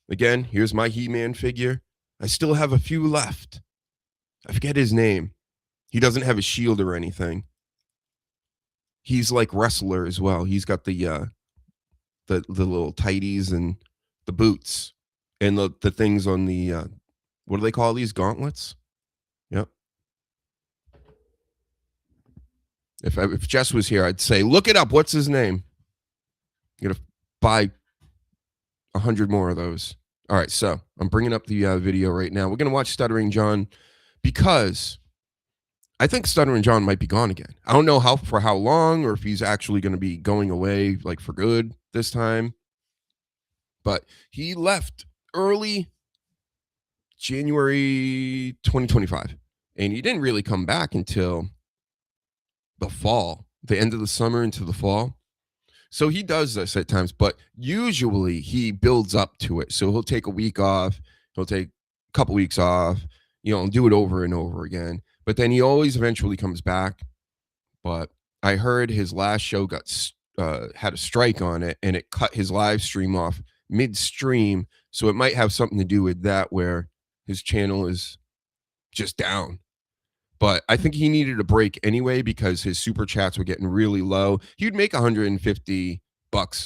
again, here's my He-Man figure. I still have a few left. I forget his name. He doesn't have a shield or anything. He's like wrestler as well. He's got the little tighties and the boots and the things on the what do they call these, gauntlets? Yep. If Jess was here, I'd say look it up. What's his name? You're gonna buy 100 more of those. All right, so I'm bringing up the video right now. We're gonna watch Stuttering John because I think Stuttering John might be gone again. I don't know for how long, or if he's actually going to be going away like for good this time. But he left early January 2025, and he didn't really come back until the fall, the end of the summer into the fall. So he does this at times, but usually he builds up to it. So he'll take a week off, he'll take a couple weeks off, and do it over and over again. But then he always eventually comes back. But I heard his last show had a strike on it, and it cut his live stream off midstream. So it might have something to do with that, where his channel is just down. But I think he needed a break anyway because his super chats were getting really low. He'd make $150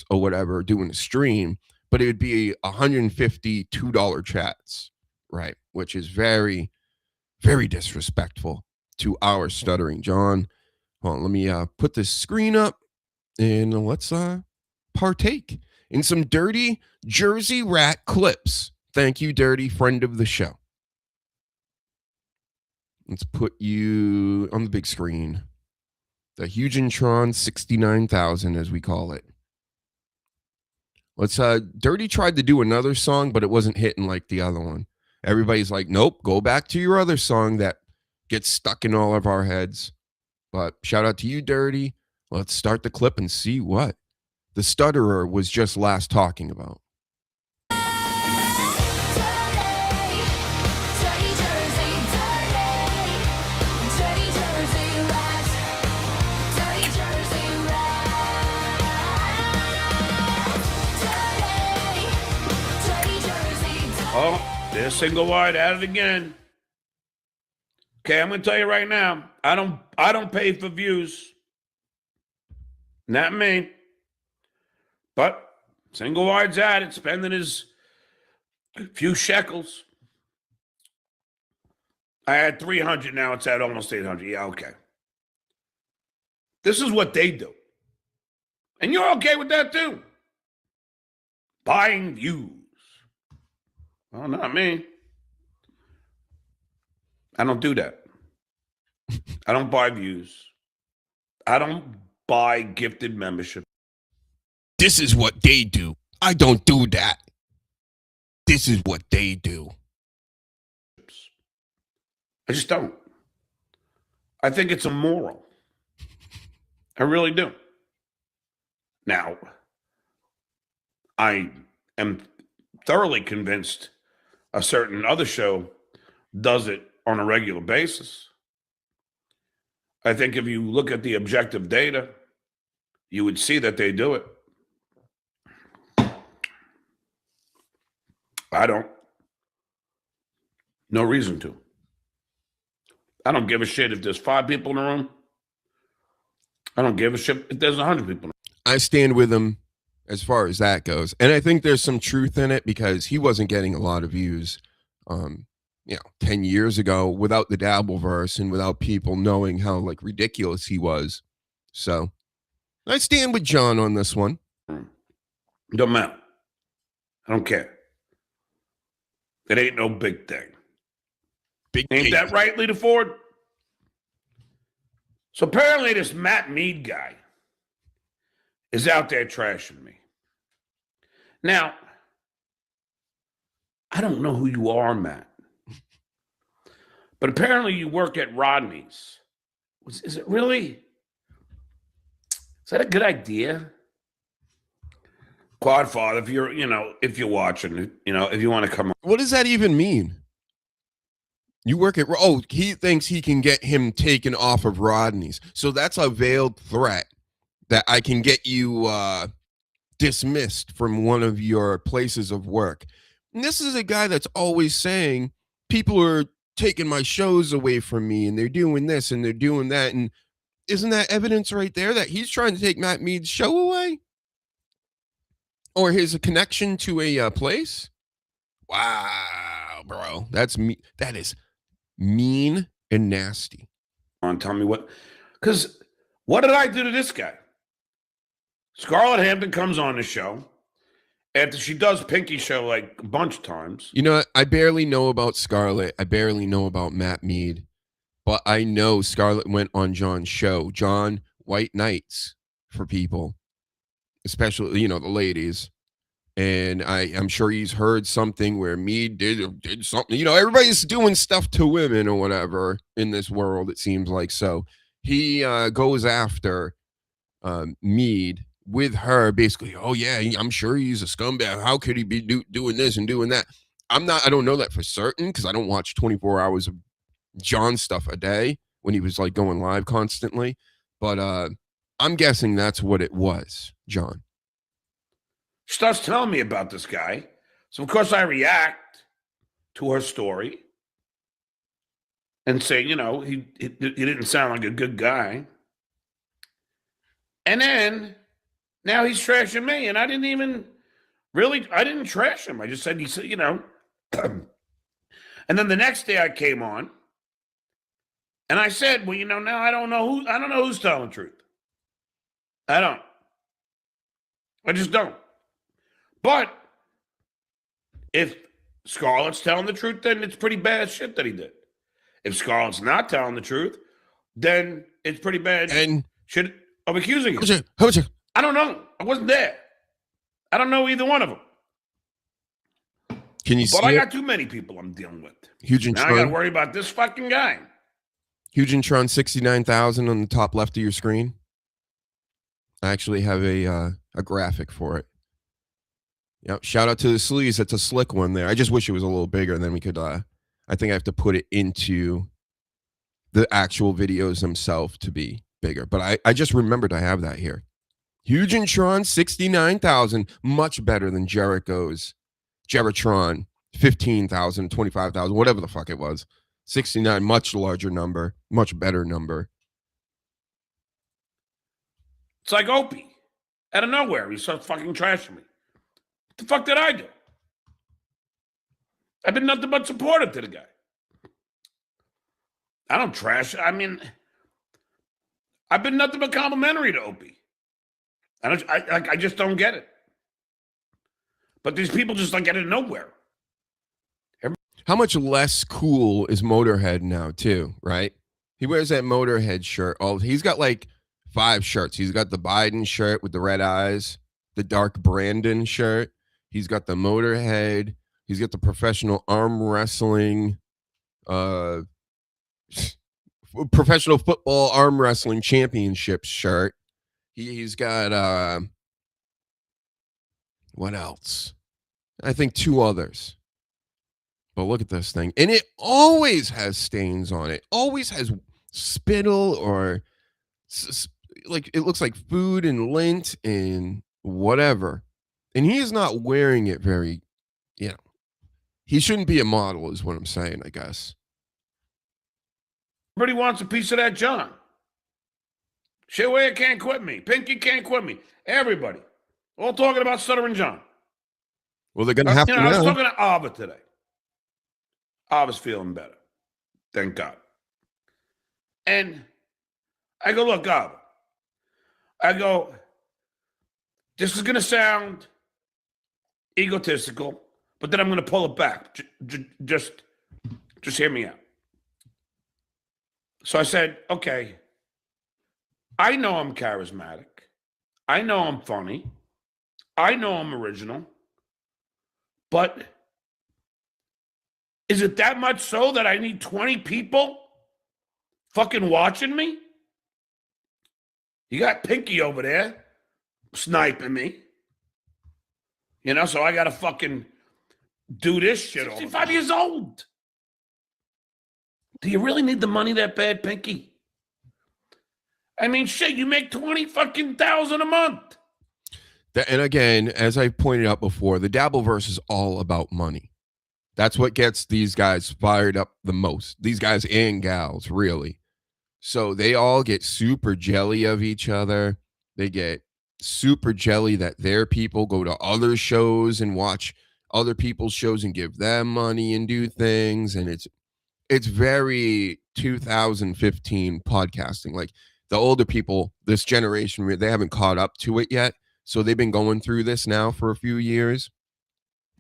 or whatever doing a stream, but it would be $150 $2 chats, right? Which is very, very disrespectful to our Stuttering John. Hold on, let me put this screen up and let's partake in some dirty Jersey rat clips. Thank you, Dirty, friend of the show. Let's put you on the big screen. The Hugentron 69,000, as we call it. Let's Dirty tried to do another song, but it wasn't hitting like the other one. Everybody's like, nope, go back to your other song that gets stuck in all of our heads. But shout out to you, Dirty. Let's start the clip and see what the stutterer was just last talking about. Oh, there's Single Wide at it again. Okay, I'm gonna tell you right now, I don't pay for views. Not me. But Single Wide's at it, spending his few shekels. I had 300, now it's at almost 800. Yeah, okay. This is what they do. And you're okay with that too. Buying views. Well, not me. I don't do that. I don't buy views. I don't buy gifted membership. This is what they do. I don't do that. This is what they do. I just don't. I think it's immoral. I really do. Now, I am thoroughly convinced a certain other show does it on a regular basis. I think if you look at the objective data, you would see that they do it. I don't. No reason to. I don't give a shit if there's 5 people in the room. I don't give a shit if there's 100 people. I stand with him as far as that goes. And I think there's some truth in it because he wasn't getting a lot of views, 10 years ago without the Dabbleverse and without people knowing how like ridiculous he was. So I stand with John on this one. Don't matter. I don't care. It ain't no big thing. Ain't that right, Lita Ford? So apparently this Matt Mead guy is out there trashing me. Now, I don't know who you are, Matt. But apparently you work at Rodney's. Is it really? Is that a good idea? Quadfather, if you're watching, if you want to come on. What does that even mean? You work at, he thinks he can get him taken off of Rodney's. So that's a veiled threat that I can get you dismissed from one of your places of work. And this is a guy that's always saying people are taking my shows away from me and they're doing this and they're doing that. And isn't that evidence right there that he's trying to take Matt Mead's show away? Or his connection to a place? Wow, bro. That's me. That is mean and nasty. Tell me what, because what did I do to this guy? Scarlett Hampton comes on the show after she does Pinky Show like a bunch of times. You know, I barely know about Scarlett. I barely know about Matt Mead, but I know Scarlett went on John's show, John White Nights, for people, especially, the ladies. And I'm sure he's heard something where Mead did something. Everybody's doing stuff to women or whatever in this world, it seems like. So he goes after Mead with her, basically. Oh, yeah, I'm sure he's a scumbag. How could he be doing this and doing that? I don't know that for certain because I don't watch 24 hours of John stuff a day when he was like going live constantly. But I'm guessing that's what it was, John. She starts telling me about this guy. So, of course, I react to her story and say, he didn't sound like a good guy. And then now he's trashing me. And I didn't trash him. I just said, and then the next day I came on and I said, well, now I don't know who's telling the truth. I don't. I just don't. But if Scarlett's telling the truth, then it's pretty bad shit that he did. If Scarlett's not telling the truth, then it's pretty bad shit of accusing him. I don't know. I wasn't there. I don't know either one of them. Can you see But I got too many people I'm dealing with. Now I got to worry about this fucking guy. HUGENSTEIN 69,000 on the top left of your screen. I actually have a graphic for it. Yep. Shout out to the sleeves. That's a slick one there. I just wish it was a little bigger. Then we could, I think I have to put it into the actual videos themselves to be bigger. But I just remembered I have that here. HUGENSTEIN 69,000. Much better than Jericho's. Jeritron 15,000, 25,000, whatever the fuck it was. 69, much larger number. Much better number. It's like Opie. Out of nowhere, he starts fucking trashing me. What the fuck did I do? I've been nothing but supportive to the guy. I don't trash. I mean, I've been nothing but complimentary to Opie. I just don't get it. But these people just like get it nowhere. How much less cool is Motorhead now, too, right? He wears that Motorhead shirt. He's got like 5 shirts. He's got the Biden shirt with the red eyes, the dark Brandon shirt. He's got the Motorhead. He's got the professional arm wrestling, professional football arm wrestling championship shirt. He's got, what else? I think 2 others. But look at this thing. And it always has stains on it. Always has spittle or like it looks like food and lint and whatever. And he is not wearing it very, he shouldn't be a model is what I'm saying, I guess. Everybody wants a piece of that John. Shitway can't quit me. Pinky can't quit me. Everybody. All talking about Stuttering John. Well, they're going to have to I was now. talking to Ava today. Ava's feeling better. Thank God. And I go, look, Ava. I go, this is going to sound egotistical, but then I'm going to pull it back. Just hear me out. So I said, okay, I know I'm charismatic. I know I'm funny. I know I'm original. But is it that much so that I need 20 people fucking watching me? You got Pinky over there sniping me. So I got to fucking do this shit. 65 years old. Do you really need the money that bad, Pinky? I mean, shit, you make 20 fucking thousand a month. And again, as I pointed out before, the Dabbleverse is all about money. That's what gets these guys fired up the most. These guys and gals, really. So they all get super jelly of each other. They get super jelly that their people go to other shows and watch other people's shows and give them money and do things. And it's very 2015 podcasting. Like the older people, this generation, they haven't caught up to it yet. So they've been going through this now for a few years.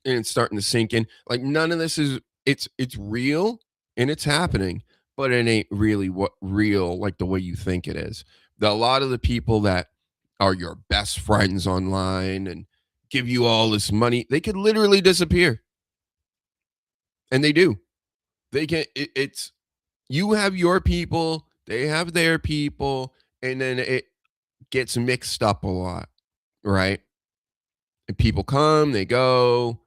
And it's starting to sink in. Like none of this is, it's real and it's happening, but it ain't really real like the way you think it is. A lot of the people that are your best friends online and give you all this money, they could literally disappear. And they do. They can, it's, you have your people, they have their people, and then it gets mixed up a lot, right? And people come, they go.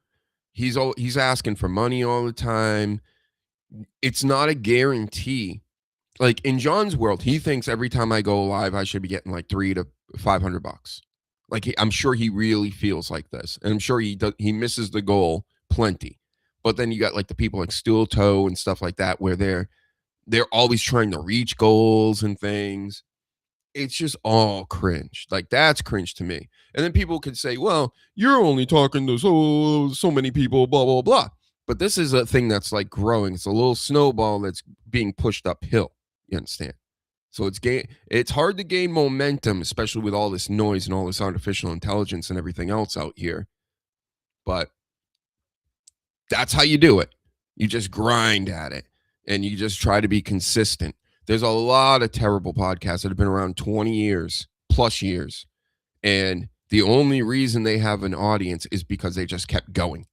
He's asking for money all the time. It's not a guarantee. Like in John's world, he thinks every time I go live, I should be getting like $300 to $500. Like I'm sure he really feels like this, and I'm sure he misses the goal plenty. But then you got like the people like Steel Toe and stuff like that, where they're always trying to reach goals and things. It's just all cringe. Like that's cringe to me. And then people could say, well, you're only talking to so many people, blah, blah, blah. But this is a thing that's like growing. It's a little snowball that's being pushed uphill. You understand? So it's hard to gain momentum, especially with all this noise and all this artificial intelligence and everything else out here. But that's how you do it. You just grind at it and you just try to be consistent. There's a lot of terrible podcasts that have been around 20 years, plus years. And the only reason they have an audience is because they just kept going,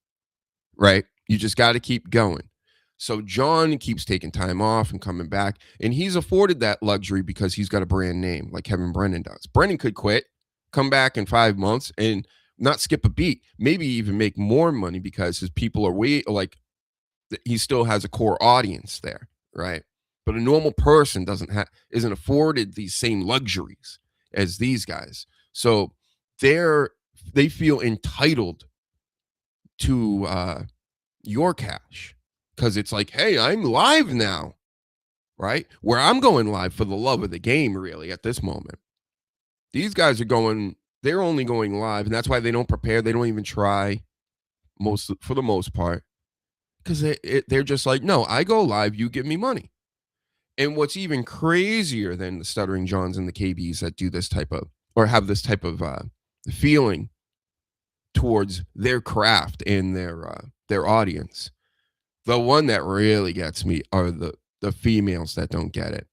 right? You just got to keep going. So John keeps taking time off and coming back. And he's afforded that luxury because he's got a brand name like Kevin Brennan does. Brennan could quit, come back in 5 months and not skip a beat, maybe even make more money because his people are he still has a core audience there, right? But a normal person isn't afforded these same luxuries as these guys. So they feel entitled to your cash because it's like, hey, I'm live now, right? Where I'm going live for the love of the game, really, at this moment. These guys they're only going live, and that's why they don't prepare. They don't even try for the most part because they're just like, no, I go live, you give me money. And what's even crazier than the Stuttering Johns and the KBs that do this type of, or have this type of feeling towards their craft and their audience. The one that really gets me are the females that don't get it.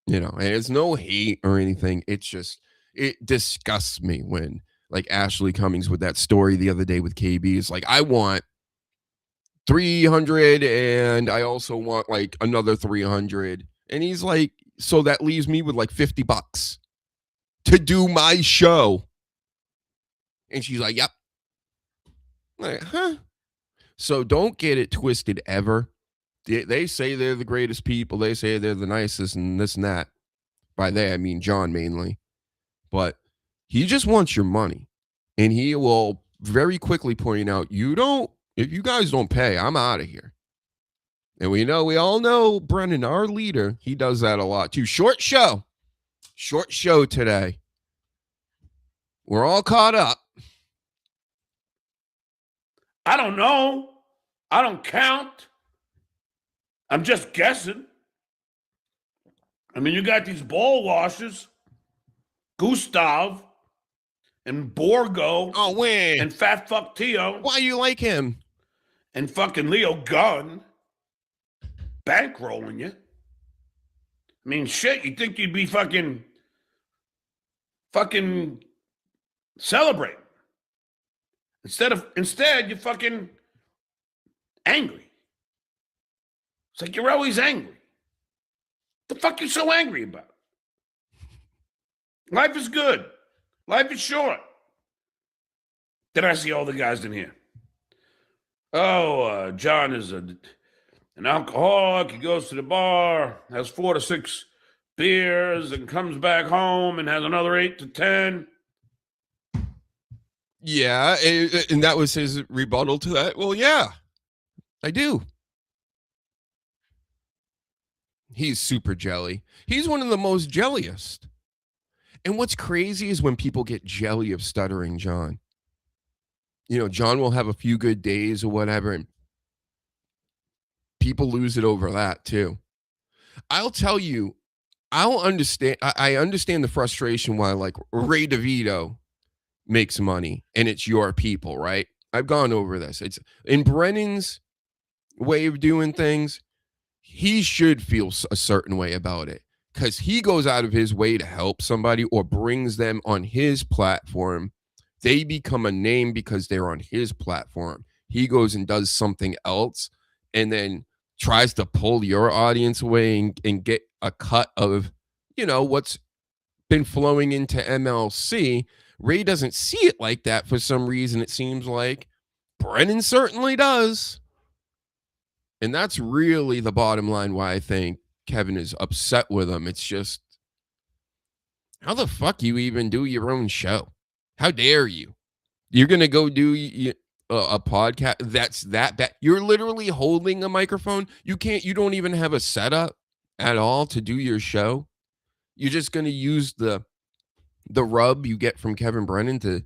And it's no hate or anything. It's just, it disgusts me when like Ashley Cummings with that story the other day with KB is like, I want 300 and I also want like another 300. And he's like, so that leaves me with like $50 to do my show. And she's like, yep. I'm like, huh? So don't get it twisted ever. They say they're the greatest people. They say they're the nicest and this and that. By they, I mean John mainly. But he just wants your money. And he will very quickly point out, if you guys don't pay, I'm out of here. And we all know Brennan, our leader, he does that a lot too. Short show today. We're all caught up. I don't know. I don't count. I'm just guessing. I mean, you got these ball washers, Gustav and Borgo. Oh, wait. And Fat Fuck Tio. Why you like him? And fucking Leo Gunn. Bankrolling you. I mean, shit, you think you'd be fucking celebrating. Instead, you're fucking angry. It's like you're always angry. The fuck you so angry about? Life is good. Life is short. Did I see all the guys in here? Oh, John is an alcoholic. He goes to the bar, has 4 to 6 beers, and comes back home and has another 8 to 10. Yeah, and that was his rebuttal to that. Well, yeah, I do. He's super jelly. He's one of the most jelliest. And what's crazy is when people get jelly of Stuttering John. John will have a few good days or whatever, and people lose it over that too. I'll tell you, I understand the frustration why like Ray DeVito makes money and it's your people, right? I've gone over this. It's in Brennan's way of doing things. He should feel a certain way about it because he goes out of his way to help somebody or brings them on his platform. They become a name because they're on his platform. He goes and does something else and then tries to pull your audience away and get a cut of, what's been flowing into MLC. Ray doesn't see it like that for some reason, it seems like. Brennan certainly does. And that's really the bottom line why I think Kevin is upset with him. It's just, how the fuck you even do your own show? How dare you? You're going to go do a podcast that's that bad. You're literally holding a microphone. You don't even have a setup at all to do your show. You're just going to use the rub you get from Kevin Brennan to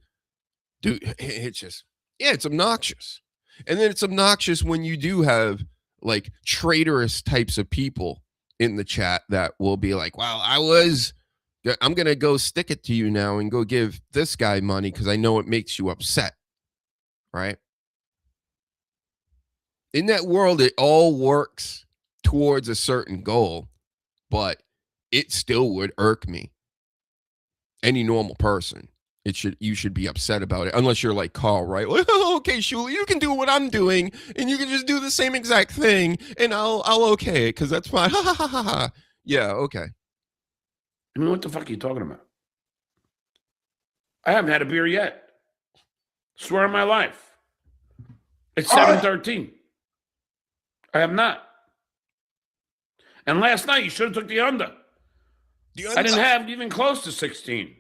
do. It's just, it's obnoxious. And then it's obnoxious when you do have like traitorous types of people in the chat that will be like, well, I'm going to go stick it to you now and go give this guy money because I know it makes you upset. Right? In that world, it all works towards a certain goal, but it still would irk me. Any normal person, you should be upset about it, unless you're like Carl, right? Like, okay, Shula, you can do what I'm doing, and you can just do the same exact thing, and I'll okay it because that's fine. Ha ha ha ha ha. Yeah, okay. I mean, what the fuck are you talking about? I haven't had a beer yet. Swear on my life. It's 7:13. I have not. And last night, you should have took the under. I didn't have even close to 16.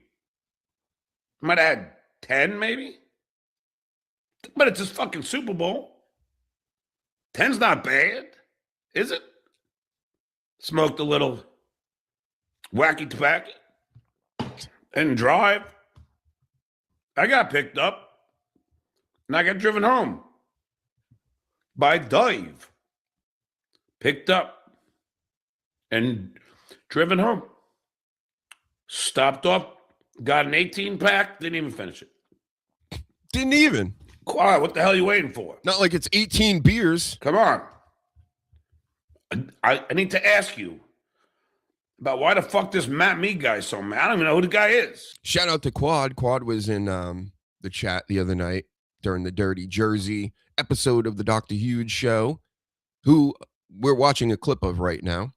Might have had 10, maybe. But it's just fucking Super Bowl. 10's not bad, is it? Smoked a little wacky tobacco and drive. I got picked up and I got driven home by Dave. Picked up and driven home. Stopped off, got an 18-pack, didn't even finish it. Didn't even? Quiet, what the hell are you waiting for? Not like it's 18 beers. Come on. I need to ask you about why the fuck this Matt Me guy so mad. I don't even know who the guy is. Shout out to Quad. Quad was in the chat the other night during the Dirty Jersey episode of the Dr. Huge show, who we're watching a clip of right now.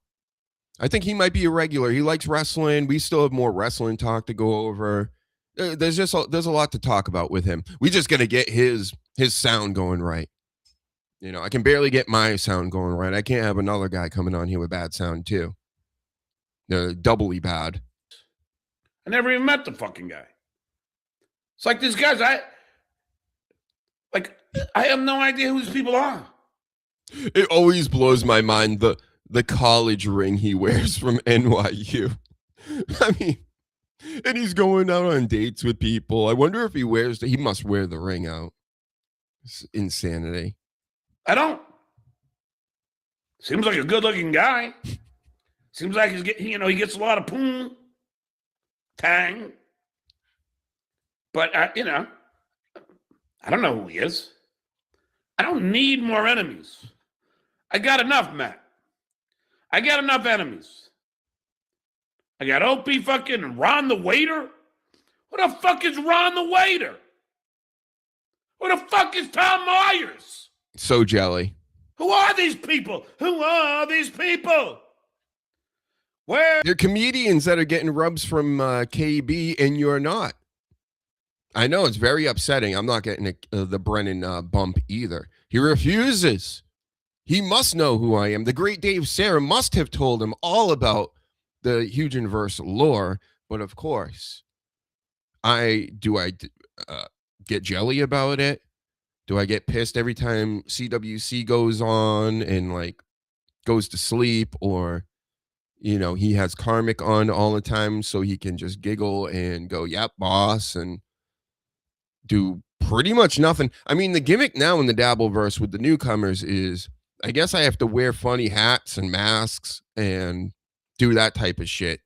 I think he might be a regular. He likes wrestling. We still have more wrestling talk to go over. There's a lot to talk about with him. We just got to get his sound going right. You know, I can barely get my sound going right. I can't have another guy coming on here with bad sound too. They're doubly bad. I never even met the fucking guy. It's like these guys, I have no idea who these people are. It always blows my mind the college ring he wears from NYU. I mean, and he's going out on dates with people. I wonder if he must wear the ring out. It's insanity. I don't. Seems like a good-looking guy. Seems like he gets a lot of poon, tang. But I don't know who he is. I don't need more enemies. I got enough, Matt. I got enough enemies. I got Opie fucking Ron the waiter. Who the fuck is Ron the waiter? Who the fuck is Tom Myers? So jelly. Who are these people? Who are these people? Where? They're comedians that are getting rubs from KB, and you're not. I know it's very upsetting. I'm not getting the Brennan bump either. He refuses. He must know who I am. The great Dave Sarah must have told him all about the Hugenverse lore, but of course, I get jelly about it? Do I get pissed every time CWC goes on and like goes to sleep, or he has Karmic on all the time so he can just giggle and go, "Yep, boss," and do pretty much nothing. I mean, the gimmick now in the Dabbleverse with the newcomers is, I guess I have to wear funny hats and masks and do that type of shit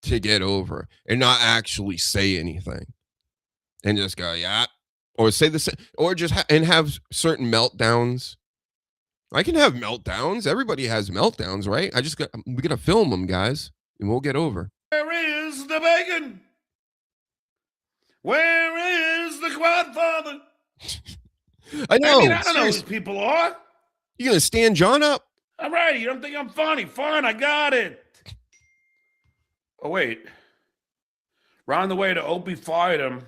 to get over and not actually say anything and just go, "Yeah," or say the same, or just have certain meltdowns. I can have meltdowns. Everybody has meltdowns, right? We gotta film them, guys, and we'll get over. Where is the bacon? Where is the Godfather? I know. I don't know who these people are. You gonna stand John up? All right, you don't think I'm funny? Fine, I got it. Oh, wait. Ron the way to Opie fired him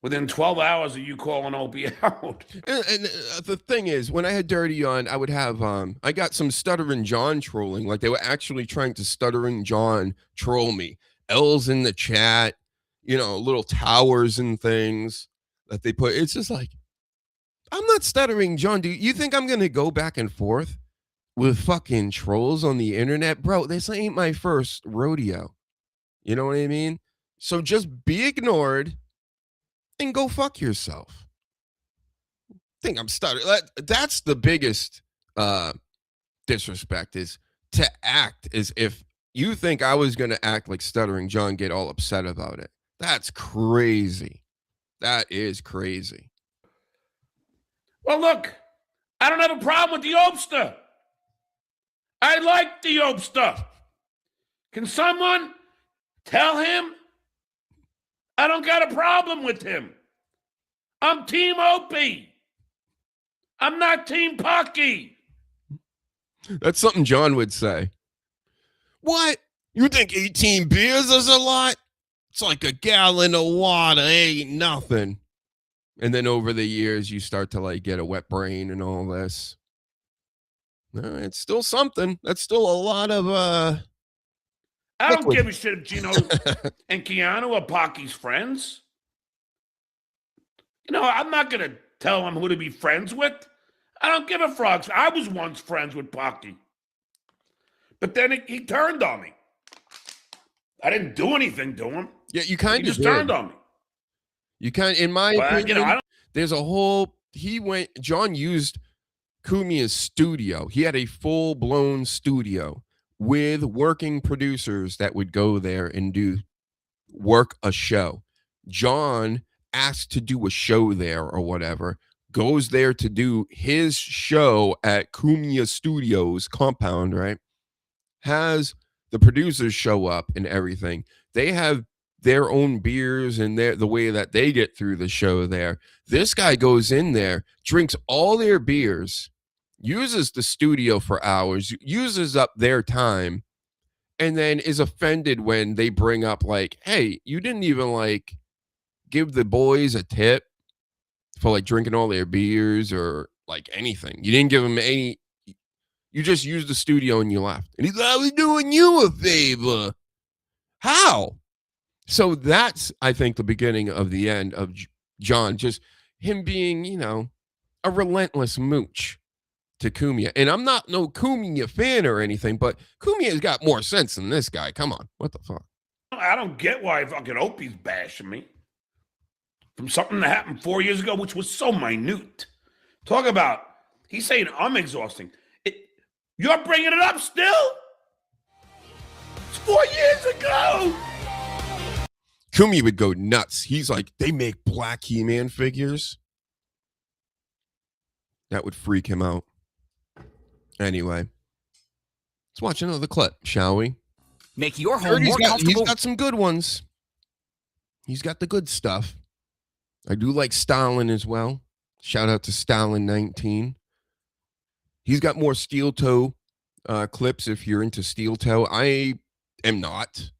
within 12 hours of you calling Opie out. And the thing is, when I had Dirty on, I would have, I got some Stuttering John trolling. Like, they were actually trying to Stuttering John troll me. L's in the chat, little towers and things that they put. It's just like, I'm not Stuttering John. Do you think I'm going to go back and forth with fucking trolls on the internet? Bro, this ain't my first rodeo. You know what I mean? So just be ignored and go fuck yourself. Think I'm stuttering. That's the biggest disrespect, is to act as if you think I was going to act like Stuttering John, get all upset about it. That's crazy. That is crazy. Well, look, I don't have a problem with the Opster. I like the Opster. Can someone tell him I don't got a problem with him? I'm Team Opie. I'm not Team Pocky. That's something John would say. What? You think 18 beers is a lot? It's like a gallon of water. Ain't nothing. And then over the years, you start to like get a wet brain and all this. No, it's still something. That's still a lot of I don't give a shit if Gino and Keanu are Pocky's friends. I'm not going to tell him who to be friends with. I don't give a frog. I was once friends with Pocky. But then he turned on me. I didn't do anything to him. Yeah, you kind of just turned on me. You kind, in my opinion, there's a whole. John used Kumia's studio. He had a full-blown studio with working producers that would go there and work a show. John asked to do a show there or whatever, goes there to do his show at Kumia Studios compound, right? Has the producers show up and everything. They have their own beers and the way that they get through the show there. This guy goes in there, drinks all their beers, uses the studio for hours, uses up their time, and then is offended when they bring up like, "Hey, you didn't even like give the boys a tip for like drinking all their beers or like anything. You didn't give him any. You just used the studio and you left. And he's like, I was doing you a favor. How? So that's, I think, the beginning of the end of John. Just him being, you know, a relentless mooch to Cumia. And I'm not no Cumia fan or anything, but Cumia's got more sense than this guy. Come on. What the fuck? I don't get why fucking Opie's bashing me from something that happened 4 years ago, which was so minute. Talk about, he's saying I'm exhausting. You're bringing it up still? It's 4 years ago. Kumi would go nuts. He's like, they make black He-Man figures. That would freak him out. Anyway, let's watch another clip, shall we? Make your home more comfortable. He's got some good ones. He's got the good stuff. I do like Stalin as well. Shout out to Stalin 19. He's got more steel toe clips if you're into steel toe. I am not.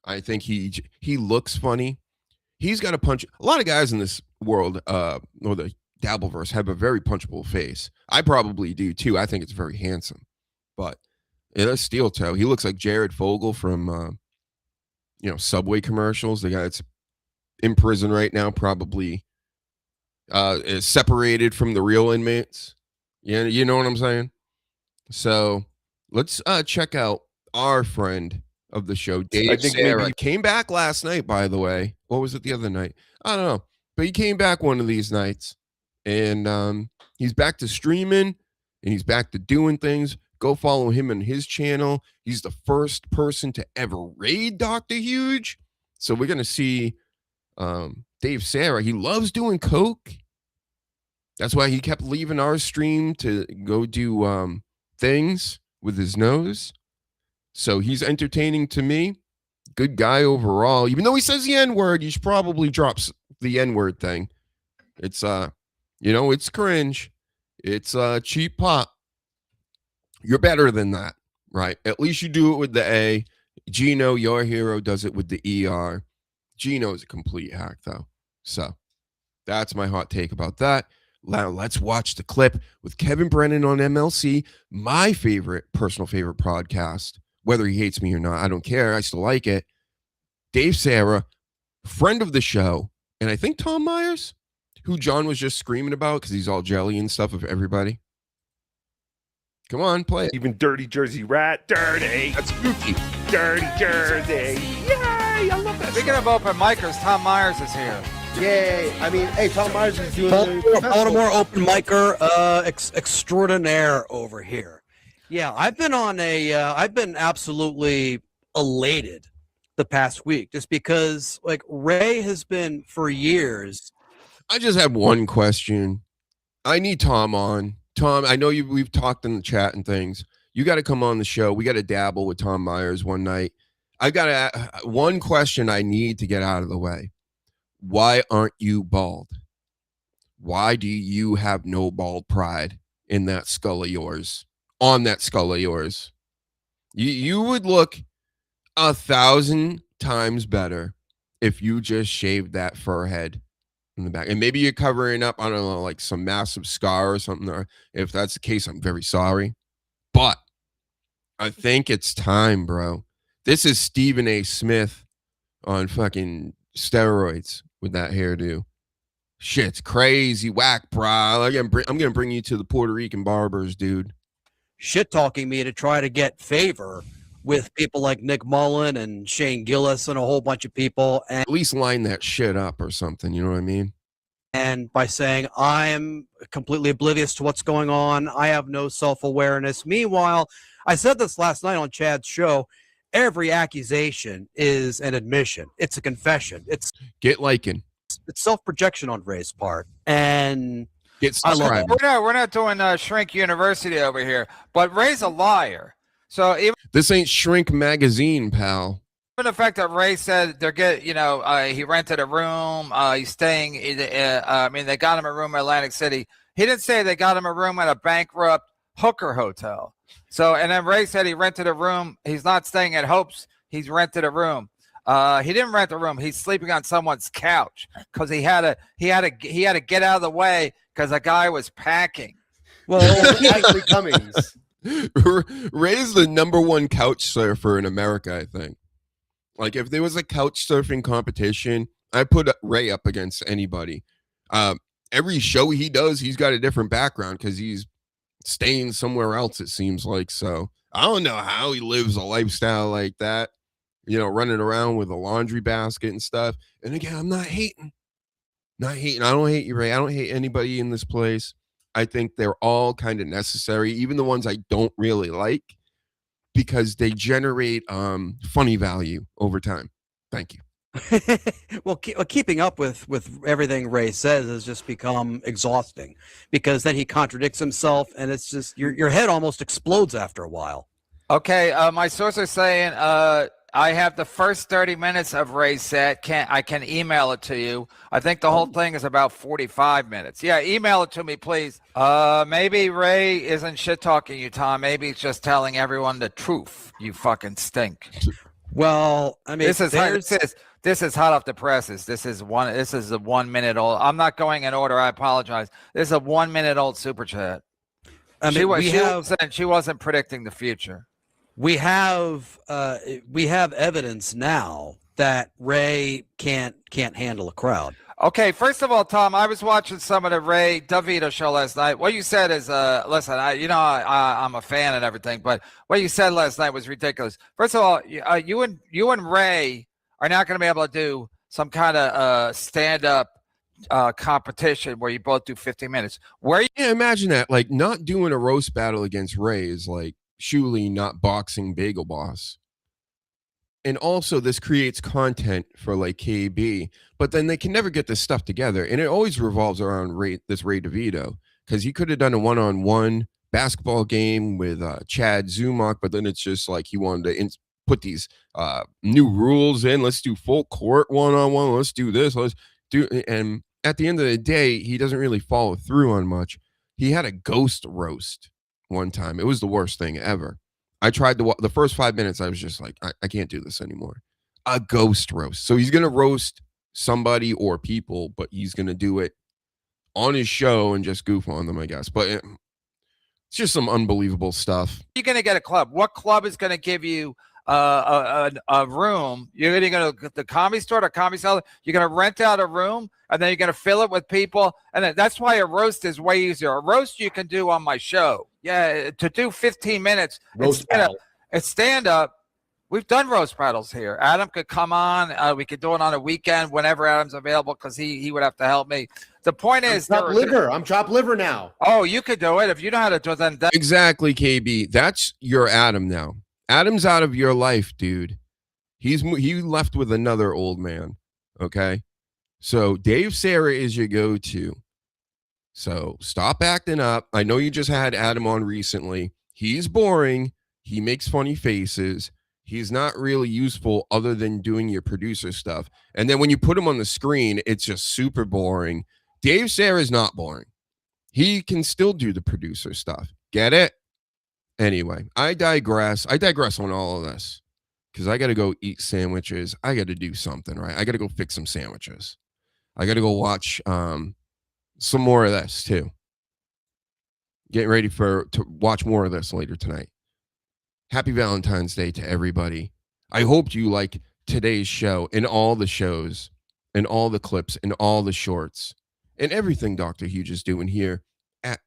I think he looks funny. He's got a punch. A lot of guys in this world, or the Dabbleverse, have a very punchable face. I probably do too. I think it's very handsome. But it is steel toe. He looks like Jared Fogle from Subway commercials. The guy that's in prison right now probably is separated from the real inmates. Yeah, you know what I'm saying? So let's check out our friend of the show, Dave Sarah. Came back last night, by the way. What was it the other night? I don't know. But he came back one of these nights. And he's back to streaming. And he's back to doing things. Go follow him on his channel. He's the first person to ever raid Dr. Huge. So we're going to see Dave Sarah. He loves doing coke. That's why he kept leaving our stream to go do things with his nose. So he's entertaining to me. Good guy overall. Even though he says the N-word, he should probably drop the N-word thing. It's, it's cringe. It's cheap pop. You're better than that, right? At least you do it with the A. Gino, your hero, does it with the ER. Gino is a complete hack, though. So that's my hot take about that. Now let's watch the clip with Kevin Brennan on MLC, my personal favorite podcast. Whether he hates me or not, I don't care. I still like it. Dave Sarah, friend of the show, and I think Tom Myers, who John was just screaming about because he's all jelly and stuff of everybody. Come on, play it. Even Dirty Jersey Rat, dirty. That's spooky. Dirty Jersey. Yay! I love that. Speaking of open micers, Tom Myers is here. Yay! I mean, hey, Tom Myers is doing Baltimore open micer extraordinaire over here. Yeah, I've been absolutely elated the past week just because, like, Ray has been for years. I just have one question. I need Tom on. Tom, I know we've talked in the chat and things. You got to come on the show. We got to dabble with Tom Myers one night. I got one question I need to get out of the way. Why aren't you bald? Why do you have no bald pride in that skull of yours? On that skull of yours? You would look 1,000 times better if you just shaved that fur head in the back. And maybe you're covering up, I don't know, like some massive scar or something. Or if that's the case, I'm very sorry. But I think it's time, bro. This is Stephen A. Smith on fucking steroids with that hairdo. Shit's crazy whack, bro. I'm gonna bring you to the Puerto Rican barbers, dude. Shit talking me to try to get favor with people like Nick Mullen and Shane Gillis and a whole bunch of people. And at least line that shit up or something. You know what I mean? And by saying I'm completely oblivious to what's going on, I have no self-awareness. Meanwhile, I said this last night on Chad's show. Every accusation is an admission. It's a confession. It's self-projection on Ray's part, and I love it. We're not doing Shrink University over here, but Ray's a liar. So even this ain't Shrink Magazine, pal. Even the fact that Ray said he rented a room, he's staying. They got him a room in Atlantic City. He didn't say they got him a room at a bankrupt hooker hotel. So, and then Ray said he rented a room. He's not staying at Hope's. He's rented a room. He didn't rent a room. He's sleeping on someone's couch because he had to get out of the way because a guy was packing. Well, Ashley Cummings. Ray's the #1 couch surfer in America, I think. Like, if there was a couch surfing competition, I put Ray up against anybody. Every show he does, he's got a different background because he's staying somewhere else, it seems like. So I don't know how he lives a lifestyle like that, you know, running around with a laundry basket and stuff. And again, I'm not hating. I don't hate you, Ray. I don't hate anybody in this place. I think they're all kind of necessary, even the ones I don't really like, because they generate funny value over time. Thank you. Well, keeping up with everything Ray says has just become exhausting, because then he contradicts himself, and it's just your head almost explodes after a while. Okay, my source is saying I have the first 30 minutes of Ray's set. I can email it to you. I think the whole thing is about 45 minutes. Yeah, email it to me, please. Maybe Ray isn't shit talking you, Tom. Maybe he's just telling everyone the truth. You fucking stink. Well, I mean, this is hot off the presses. This is a 1 minute old. I'm not going in order. I apologize. This is a 1 minute old super chat. I mean, she wasn't predicting the future. We have evidence now that Ray can't handle a crowd. Okay, first of all, Tom, I was watching some of the Ray DrHUGEshow show last night. What you said is, listen, I'm a fan and everything, but what you said last night was ridiculous. First of all, you and Ray are not going to be able to do some kind of stand-up competition where you both do 50 minutes. Imagine that. Like, not doing a roast battle against Ray is like Shuli not boxing Bagel Boss. And also, this creates content for like KB, but then they can never get this stuff together. And it always revolves around Ray DeVito, because he could have done a one-on-one basketball game with Chad Zumach, but then it's just like he wanted to put these new rules in. Let's do full court one-on-one. Let's do this. Let's do. And at the end of the day, he doesn't really follow through on much. He had a ghost roast one time. It was the worst thing ever. I tried the first 5 minutes. I was just like, I can't do this anymore. A ghost roast. So he's going to roast somebody or people, but he's going to do it on his show and just goof on them, I guess. But it's just some unbelievable stuff. You're going to get a club. What club is going to give you a room? You're going to go to the Comedy Store or Comedy Cellar. You're going to rent out a room, and then you're going to fill it with people. And that's why a roast is way easier. A roast you can do on my show. Yeah, to do 15 minutes. It's stand up. We've done roast battles here. Adam could come on. We could do it on a weekend whenever Adam's available, because he would have to help me. The point is, I'm chopped liver now. Oh, you could do it if you know how to do it. Then exactly, KB. That's your Adam now. Adam's out of your life, dude. He left with another old man. Okay, so Dave Sarah is your go-to. So stop acting up. I know you just had Adam on recently. He's boring. He makes funny faces. He's not really useful other than doing your producer stuff. And then when you put him on the screen, it's just super boring. Dave Sarah is not boring. He can still do the producer stuff. Get it? Anyway, I digress. I digress on all of this because I got to go eat sandwiches. I got to do something, right? I got to go fix some sandwiches. I got to go watch some more of this too. Getting ready to watch more of this later tonight. Happy Valentine's Day to everybody. I hope you like today's show and all the shows and all the clips and all the shorts and everything Dr. Huge is doing here at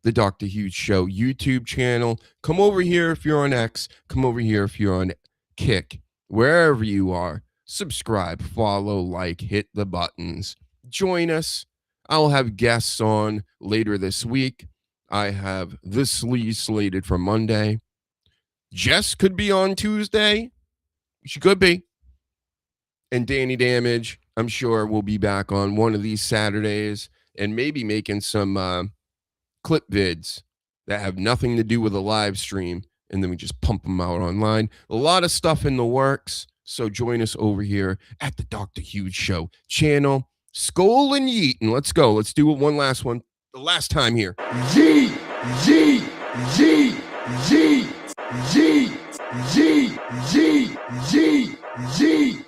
the Dr. Huge Show YouTube channel. Come over here if you're on X. Come over here if you're on Kick. Wherever you are, subscribe, follow, like, hit the buttons. Join us. I'll have guests on later this week. I have the Sleaze slated for Monday. Jess could be on Tuesday. She could be. And Danny Damage, I'm sure, will be back on one of these Saturdays and maybe making some clip vids that have nothing to do with a live stream. And then we just pump them out online. A lot of stuff in the works. So join us over here at the Dr. Huge Show channel. Skol and yeet, and let's go. Let's do one last one. The last time here. Yeet, yeet, yeet, yeet, yeet, yeet, yeet, yeet, yeet,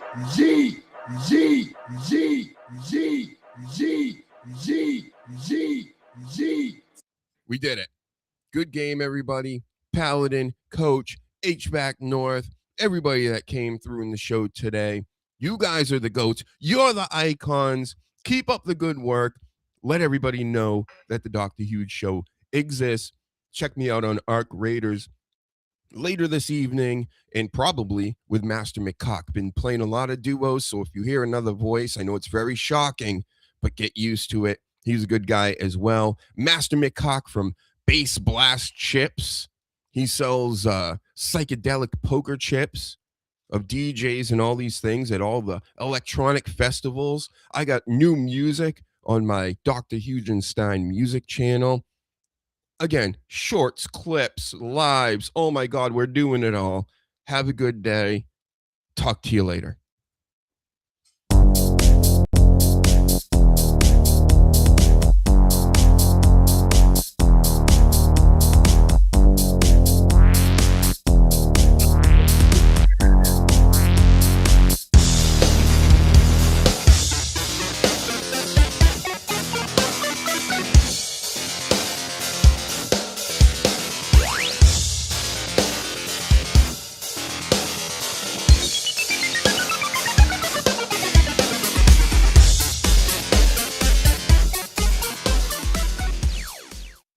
name everybody. Paladin, Coach, HVAC North, everybody that came through in the show today. You guys are the GOATs. You're the icons. Keep up the good work. Let everybody know that the Dr. Huge Show exists. Check me out on Arc Raiders later this evening, and probably with Master McCock. Been playing a lot of duos, so if you hear another voice, I know it's very shocking, but get used to it. He's a good guy as well. Master McCock from Bass Blast Chips. He sells psychedelic poker chips of DJs and all these things at all the electronic festivals. I got new music on my Dr. HUGENSTEIN music channel. Again, shorts, clips, lives. Oh my God, we're doing it all. Have a good day. Talk to you later.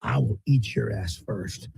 I will eat your ass first.